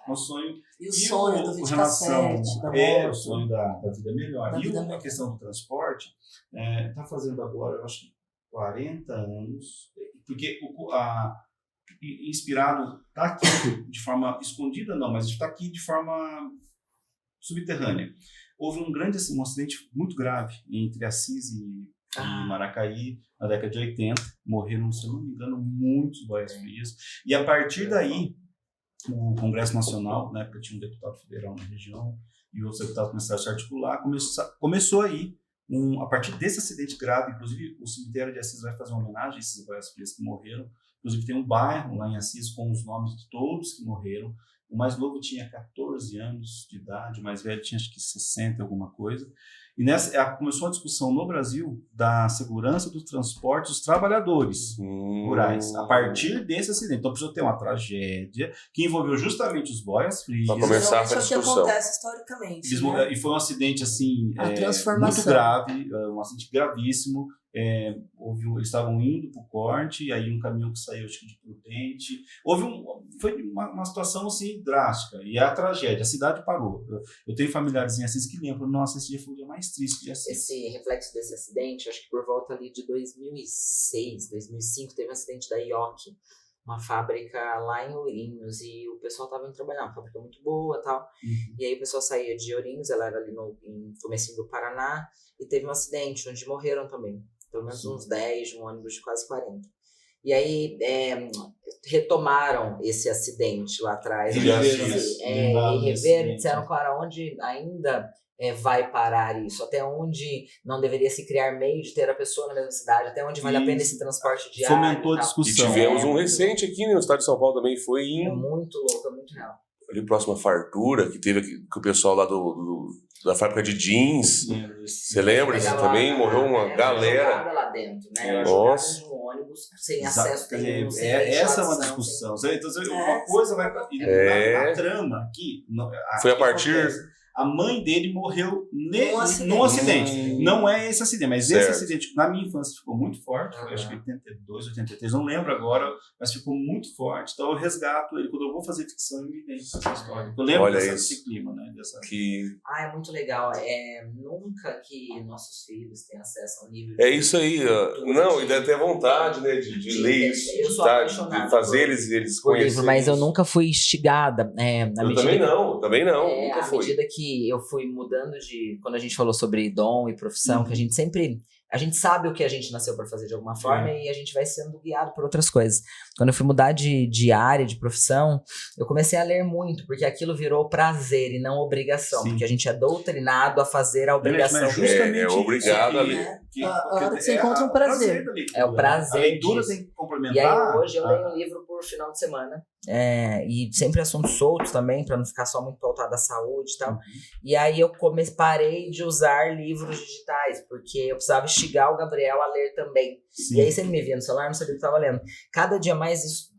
o sonho. E o sonho do videocassete, da morte. O sonho da vida melhor. A questão do transporte, está fazendo agora, eu acho que 40 anos, porque inspirado, está aqui de forma escondida, não, mas está aqui de forma subterrânea. Houve um acidente muito grave entre Assis e Maracaí, na década de 80. Morreram, se eu não me engano, muitos boias frias. E a partir daí, o Congresso Nacional, na época tinha um deputado federal na região, e outros deputados começaram a se articular, começou aí, a partir desse acidente grave, inclusive o cemitério de Assis vai fazer uma homenagem a esses boias frias que morreram. Inclusive tem um bairro lá em Assis com os nomes de todos que morreram. O mais novo tinha 14 anos de idade, o mais velho tinha acho que 60, alguma coisa. E começou a discussão no Brasil da segurança do transporte dos trabalhadores rurais, a partir desse acidente. Então precisou ter uma tragédia que envolveu justamente os boias frios. Para começar essa discussão. Isso que acontece historicamente. Né? E foi um acidente assim, muito grave, um acidente gravíssimo. Eles estavam indo para o corte, e aí um caminhão que saiu acho que de Prudente. Foi uma situação assim drástica, e a tragédia, a cidade parou. Eu tenho familiares em Assis que lembram, nossa, esse dia foi o dia mais triste de Assis. Esse reflexo desse acidente, acho que por volta ali de 2006, 2005, teve um acidente da IOC, uma fábrica lá em Ourinhos, e o pessoal estava indo trabalhar, uma fábrica muito boa e tal. E aí o pessoal saía de Ourinhos, ela era ali no comecinho do Paraná, e teve um acidente onde morreram também. Pelo menos uns 10, um ônibus de quase 40. E aí retomaram esse acidente lá atrás. E reveram, disseram, claro, onde ainda vai parar isso, até onde não deveria se criar meio de ter a pessoa na mesma cidade, até onde vale a pena esse transporte diário. Fomentou a discussão. E tivemos um recente aqui no estado de São Paulo também, foi É muito louco, é muito real. Ali próximo à Fartura, que teve que o pessoal lá do da fábrica de jeans. Você lembra disso também? Morreu uma galera. Lá dentro, né? Nossa. De um ônibus sem acesso nenhum, sem essa é uma ventilação, discussão. Então, uma coisa vai na trama aqui. Foi a partir. Acontece. A mãe dele morreu num acidente. Não é esse acidente, mas esse acidente, na minha infância, ficou muito forte. Foi, acho que 82, 83, não lembro agora, mas ficou muito forte. Então eu resgato ele. Quando eu vou fazer ficção, eu me lembro dessa história. Eu lembro desse clima, né? É muito legal. Nunca que nossos filhos tenham acesso ao nível. É isso aí. Não, e dá até vontade, né? De ler isso, de fazer eles conhecerem. Mas eu nunca fui instigada. Também não. Nunca à medida que eu fui mudando quando a gente falou sobre dom e profissão, que a gente sabe o que a gente nasceu para fazer de alguma forma e a gente vai sendo guiado por outras coisas. Quando eu fui mudar de área, de profissão, eu comecei a ler muito, porque aquilo virou prazer e não obrigação, porque a gente é doutrinado a fazer a obrigação. Mas justamente é obrigado a ler. A hora que você encontra um prazer. É o prazer. A leitura tem que complementar. E aí hoje eu leio um livro por final de semana. E sempre assuntos soltos também, para não ficar só muito pautado à saúde e tal. E aí eu parei de usar livros digitais, porque eu precisava instigar o Gabriel a ler também. E aí você me via no celular, não sabia o que eu estava lendo. Cada dia mais isso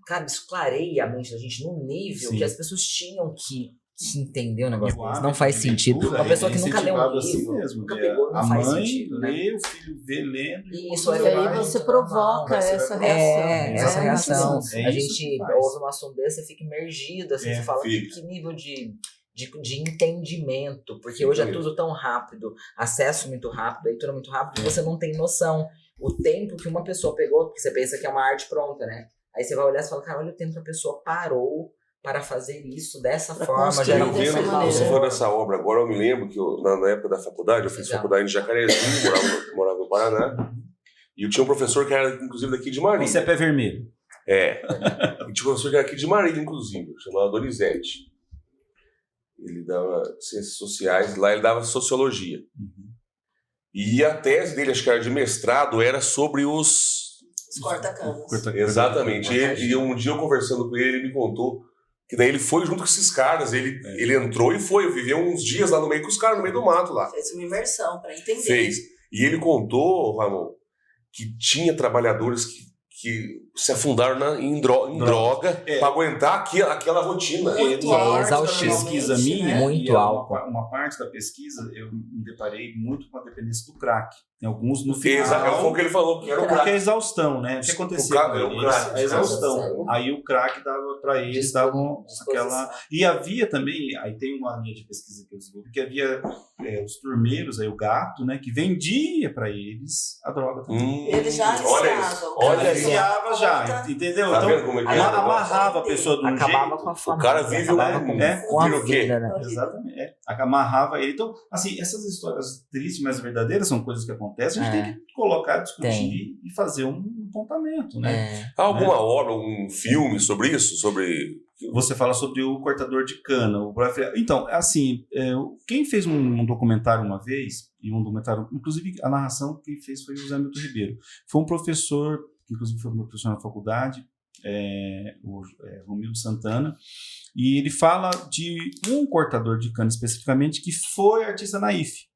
clareia a mente da gente num nível que as pessoas tinham que entender o negócio deles. Não faz sentido. Uma pessoa que nunca leu um livro, nunca pegou, não faz sentido, né? Lê, o filho vê lendo. Isso, e aí você provoca essa reação. Essa reação. A gente ouve um assunto desse, você fica imergido, assim, você fala que nível de entendimento, porque hoje é tudo tão rápido, acesso muito rápido, leitura muito rápido, que você não tem noção. O tempo que uma pessoa pegou, porque você pensa que é uma arte pronta, né? Aí você vai olhar e fala, cara, olha o tempo que a pessoa parou para fazer isso dessa forma. Você falou dessa obra agora, eu me lembro que na época da faculdade, eu fiz faculdade em Jacarezinho, morava no Paraná, e eu tinha um professor que era, inclusive, daqui de Marília. Você é pé vermelho. E tinha um professor que era aqui de Marília, inclusive, chamado Donizete. Ele dava ciências sociais, lá ele dava sociologia. E a tese dele, acho que era de mestrado, era sobre os corta-canas. Exatamente. E um dia eu conversando com ele me contou que daí ele foi junto com esses caras, ele entrou e viveu uns dias lá no meio com os caras, no meio do mato lá. Fez uma imersão para entender. Fez. E ele contou, Ramon, que tinha trabalhadores que se afundaram em droga para aguentar aquela rotina. Muito exaustivo. Pesquisa minha, muito alto. Uma parte da pesquisa, eu me deparei muito com a dependência do crack. Tem alguns no final. Foi o que ele falou, que era o crack. Porque é exaustão, né? O que acontecia com eles? A exaustão. Aí o crack dava para eles, davam aquela... E havia também, aí tem uma linha de pesquisa que eu desenvolvi, que havia os turmeiros, aí o gato, né? Que vendia para eles a droga também. Eles já aliciavam. Aliciava já, entendeu? Tá então, como é que amarrava a pessoa de um acabava jeito. com a fama. O cara vive com a vida, né? Exatamente. Amarrava ele. Então, assim, essas histórias tristes, mas verdadeiras, são coisas que acontecem. A gente tem que colocar, discutir e fazer um apontamento, né? Há alguma obra, um filme sobre isso? Você fala sobre o cortador de cana. Então, assim, quem fez um documentário uma vez, inclusive a narração quem fez foi o José Milton Ribeiro. Foi um professor, que inclusive foi meu professor na faculdade, o Romildo Santana, e ele fala de um cortador de cana especificamente que foi artista na IFE.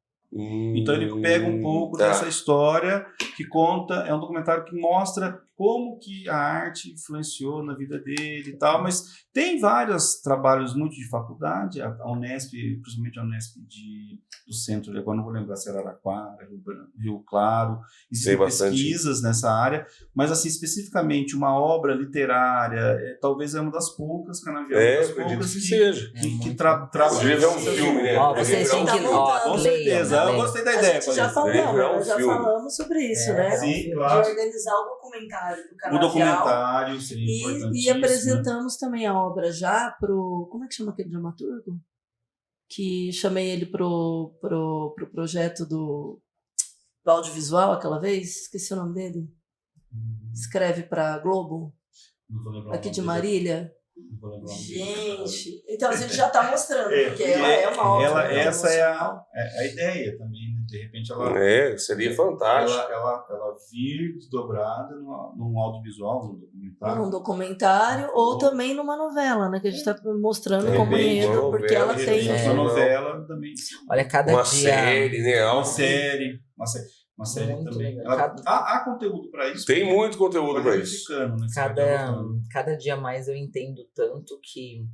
Então ele pega um pouco dessa história que conta, é um documentário que mostra como que a arte influenciou na vida dele e tal, mas tem vários trabalhos muito de faculdade, a Unesp, principalmente a Unesp do centro, agora não vou lembrar se era Araraquara, Rio Claro, existem pesquisas nessa área, mas assim, especificamente uma obra literária, talvez é uma das poucas, acredito que seja. Que traz um filme, né? Vocês têm que... Com certeza, eu gostei da ideia. Já falamos sobre isso, né? Sim, claro. De organizar o documentário do Canavial. O documentário seria importantíssimo. E apresentamos também a obra já pro... Como é que chama aquele dramaturgo? Que chamei ele pro projeto do audiovisual aquela vez. Esqueci o nome dele. Escreve para Globo. Aqui de Marília. Gente, então a gente já está mostrando, porque ela é uma obra. Essa é a ideia também, né? De repente ela... seria fantástico. Ela vir desdobrada num audiovisual, num documentário. Num documentário ou também numa novela, né? Que a gente está mostrando como enredo, porque ela tem... Uma novela também. Olha, cada uma dia... série, né? Uma série muito também. legal. Há conteúdo para isso. Tem muito conteúdo para isso. Né? Cada dia mais eu entendo tanto que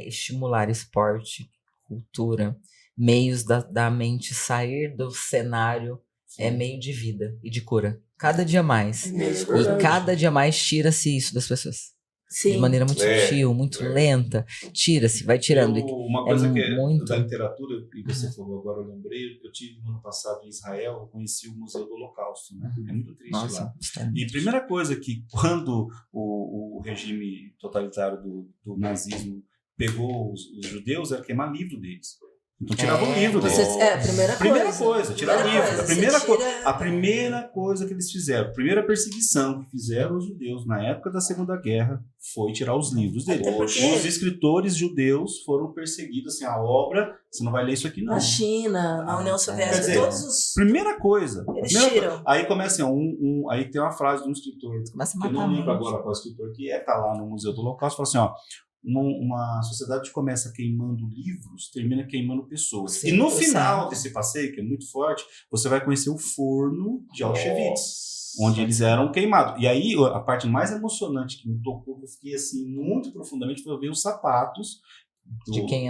estimular esporte, cultura, meios da mente sair do cenário é meio de vida e de cura. Cada dia mais. E cada dia mais tira-se isso das pessoas. Sim. De maneira muito sutil, muito lenta. Tira-se, vai tirando. Uma coisa que é muito... da literatura, que você falou agora, eu lembrei, eu tive no ano passado em Israel, eu conheci o Museu do Holocausto, né? É muito triste lá. E a primeira coisa que, quando o regime totalitário do nazismo pegou os judeus, era queimar livro deles. Então tirava o livro deles. Primeira coisa, tirar livro. A primeira coisa que eles fizeram, a primeira perseguição que fizeram os judeus na época da Segunda Guerra foi tirar os livros deles. Os escritores judeus foram perseguidos, assim, a obra, você não vai ler isso aqui não. Na China, na União Soviética, dizer, todos os... Primeira coisa. Eles tiram. Aí começa assim, aí tem uma frase de um escritor, eu não lembro agora qual escritor que tá lá no Museu do Holocausto, fala assim, ó, uma sociedade começa queimando livros, termina queimando pessoas. Sim, e no final desse passeio, que é muito forte, você vai conhecer o forno de Auschwitz, onde eles eram queimados. E aí, a parte mais emocionante que me tocou, que eu fiquei assim, muito profundamente, foi ver os sapatos de quem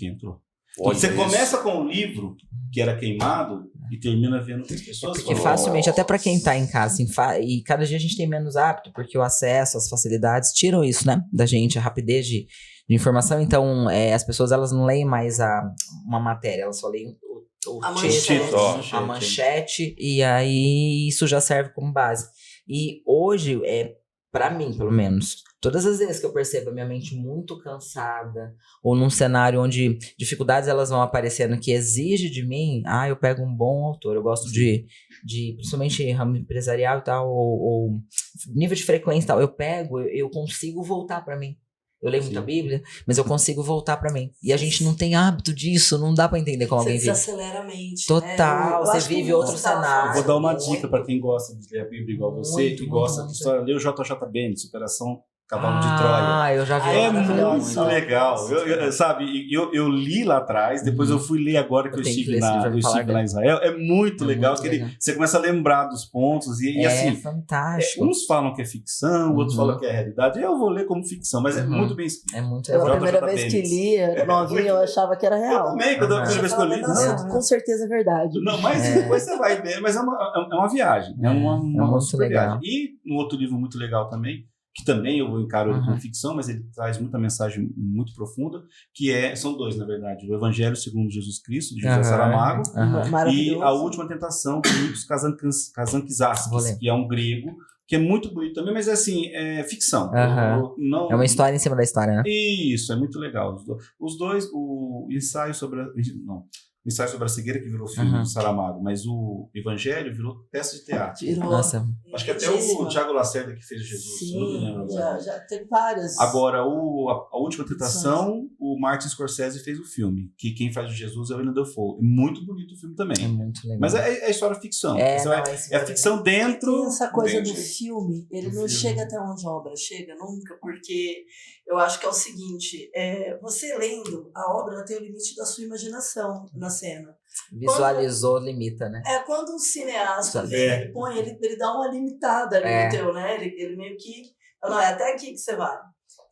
entrou. Você começa com o livro que era queimado e termina vendo que as pessoas... Porque facilmente, até para quem tá em casa, e cada dia a gente tem menos hábito, porque o acesso, as facilidades tiram isso, né, da gente, a rapidez de informação. Então, as pessoas, elas não leem mais uma matéria, elas só leem a manchete, e aí isso já serve como base. E hoje, para mim, pelo menos, todas as vezes que eu percebo a minha mente muito cansada, ou num cenário onde dificuldades elas vão aparecendo que exige de mim, eu pego um bom autor. Eu gosto de principalmente ramo empresarial e tal, ou nível de frequência e tal. Eu consigo voltar para mim. Eu leio muita Bíblia, mas eu consigo voltar pra mim. E a gente não tem hábito disso, não dá pra entender como alguém vive. Você desacelera a mente. Total, você vive outro cenário. Vou dar uma dica pra quem gosta de ler a Bíblia igual você, que gosta de história, lê o JJ Bennett, Superação Cavalo de Troia. Eu já vi. É muito legal. Eu li lá atrás, depois eu fui ler agora que eu estive lá em Israel. É muito legal, que você começa a lembrar dos pontos. E assim, fantástico. Uns falam que é ficção, outros falam que é realidade. Eu vou ler como ficção, mas é muito bem escrito. É muito legal. A primeira vez que li, era novinha, eu achava que era real. Eu também, quando a primeira vez que eu li. Com certeza é verdade. Não, mas depois você vai ver. Mas é uma viagem. É uma super viagem. E um outro livro muito legal também, que também eu encaro ele como ficção, mas ele traz muita mensagem muito profunda, são dois, na verdade, o Evangelho segundo Jesus Cristo, de José Saramago, e A Última Tentação, de Nikos Kazantzakis, que é um grego, que é muito bonito também, mas é ficção. Não, é uma história em cima da história, né? Isso, é muito legal. Os dois, o Ensaio sobre a Cegueira, que virou filme do Saramago, mas o Evangelho virou peça de teatro. Nossa. Acho que até o Thiago Lacerda que fez Jesus. Sim, não me lembro agora. Já teve várias. Agora, A Última Tentação, o Martin Scorsese fez o filme, que quem faz o Jesus é o Willem Dafoe. É muito bonito o filme também. É muito legal. Mas é história ficção. É a ficção dentro... Tem essa coisa do filme, ele não chega até onde a obra chega nunca, porque eu acho que é o seguinte, você lendo, a obra ela tem o limite da sua imaginação na cena. Visualizou, limita, né? Quando um cineasta ele põe, ele dá uma limitada ali no teu, né? Ele meio que... Não, é até aqui que você vai.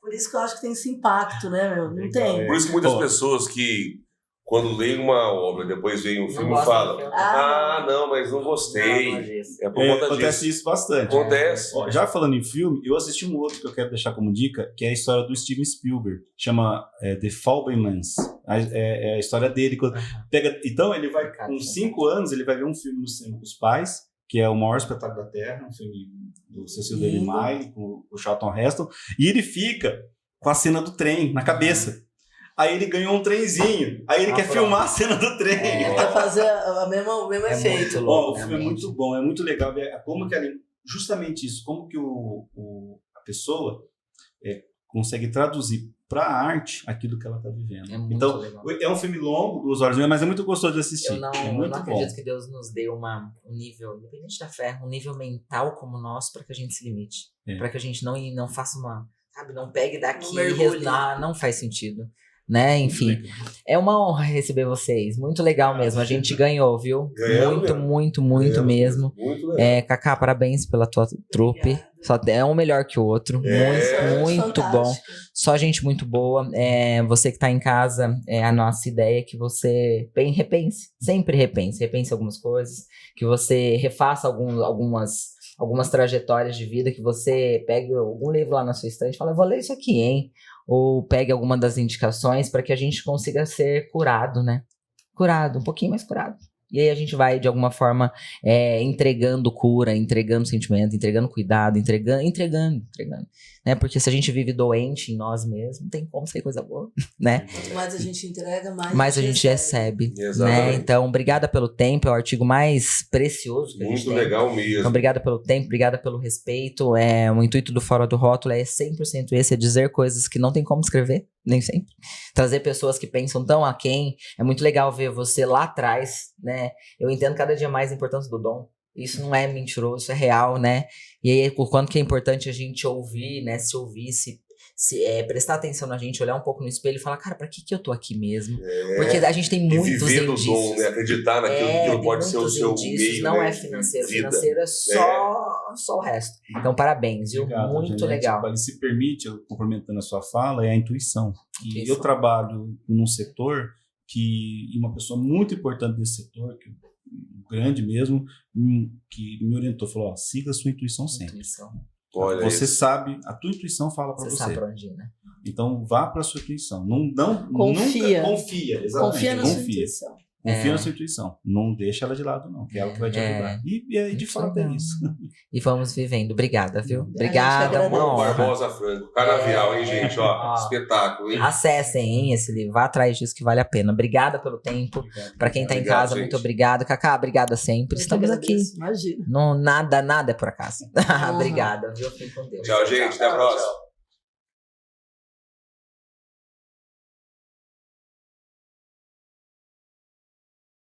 Por isso que eu acho que tem esse impacto, né, meu? Não tem. Por isso que muitas pessoas que, quando leem uma obra, depois veem um filme e falam, não, mas não gostei. Acontece isso bastante. Acontece. Já falando em filme, eu assisti um outro que eu quero deixar como dica, que é a história do Steven Spielberg. Chama The Fabelmans. É a história dele. Então, ele vai, com 5 anos, ele vai ver um filme no cinema com os pais, que é O Maior Espetáculo da Terra, um filme do Cecil B. DeMille, com o Charlton Heston, e ele fica com a cena do trem na cabeça. Aí ele ganhou um trenzinho, aí ele quer filmar a cena do trem. Quer fazer o mesmo efeito. O filme é muito bom, é muito legal ver como que justamente isso, como que a pessoa consegue traduzir para a arte aquilo que ela está vivendo. É muito então, legal. é um filme longo, 2 horas e meia, mas é muito gostoso de assistir. Eu não muito acredito bom. que Deus nos dê um nível, independente da fé, um nível mental como o nosso para que a gente se limite. Para que a gente não faça não pegue daqui e não faz sentido. Né? Enfim, é uma honra receber vocês. Muito legal mesmo. A gente ganhou, viu? Muito mesmo. Muito legal. Cacá, parabéns pela tua trupe. Só é um melhor que o outro. Muito bom. Só gente muito boa. Você que tá em casa, a nossa ideia é que você repense. Sempre repense. Repense algumas coisas. Que você refaça algumas trajetórias de vida. Que você pegue algum livro lá na sua estante e fala, vou ler isso aqui, hein? Ou pegue alguma das indicações para que a gente consiga ser curado, né? Curado, um pouquinho mais curado. E aí a gente vai, de alguma forma, entregando cura, entregando sentimento, entregando cuidado, entregando. Né? Porque se a gente vive doente em nós mesmos, não tem como sair coisa boa, né? Quanto mais a gente entrega, mais a gente recebe. Né? Então, obrigada pelo tempo, é o artigo mais precioso que a gente tem. Muito legal mesmo. Então, obrigada pelo tempo, obrigada pelo respeito. O intuito do Fora do Rótulo é 100% esse, é dizer coisas que não tem como escrever, nem sempre. Trazer pessoas que pensam tão aquém. É muito legal ver você lá atrás, né? Eu entendo cada dia mais a importância do dom. Isso não é mentiroso, isso é real, né? E aí, o quanto que é importante a gente ouvir, né? Se ouvir, prestar atenção na gente, olhar um pouco no espelho e falar, cara, pra que eu tô aqui mesmo? Porque a gente tem muitos indícios. Viver do dom, né? Acreditar naquilo que pode ser o seu meio, não né? é financeiro. Financeiro é só o resto. Então, parabéns, viu? Obrigado, muito Janete. legal. Se permite, eu complementando a sua fala, é a intuição. E Isso. eu trabalho num setor e uma pessoa muito importante desse setor, grande mesmo, que me orientou, falou, siga a sua intuição sempre. Olha você isso. sabe, a tua intuição fala para você. Você sabe pra onde ir, né? Então vá para sua intuição. Confia. Nunca confia, exatamente. Confia na sua intuição. Confia na sua intuição. Não deixa ela de lado, não. Que é ela que vai te ajudar. E de fato é isso. E vamos vivendo. Obrigada, viu? gente Obrigada, agradece. uma honra. Barbosa Franco. Canavial, hein, gente? Ó, espetáculo, hein? Acessem, hein, esse livro. Vá atrás disso que vale a pena. Obrigada pelo tempo. Pra quem tá em Obrigado, casa, gente. muito obrigado. Cacá, obrigada sempre. Estamos aqui. Imagina. Não, nada é por acaso. Obrigada, viu? Fiquem com Deus. Tchau, gente. Até a próxima.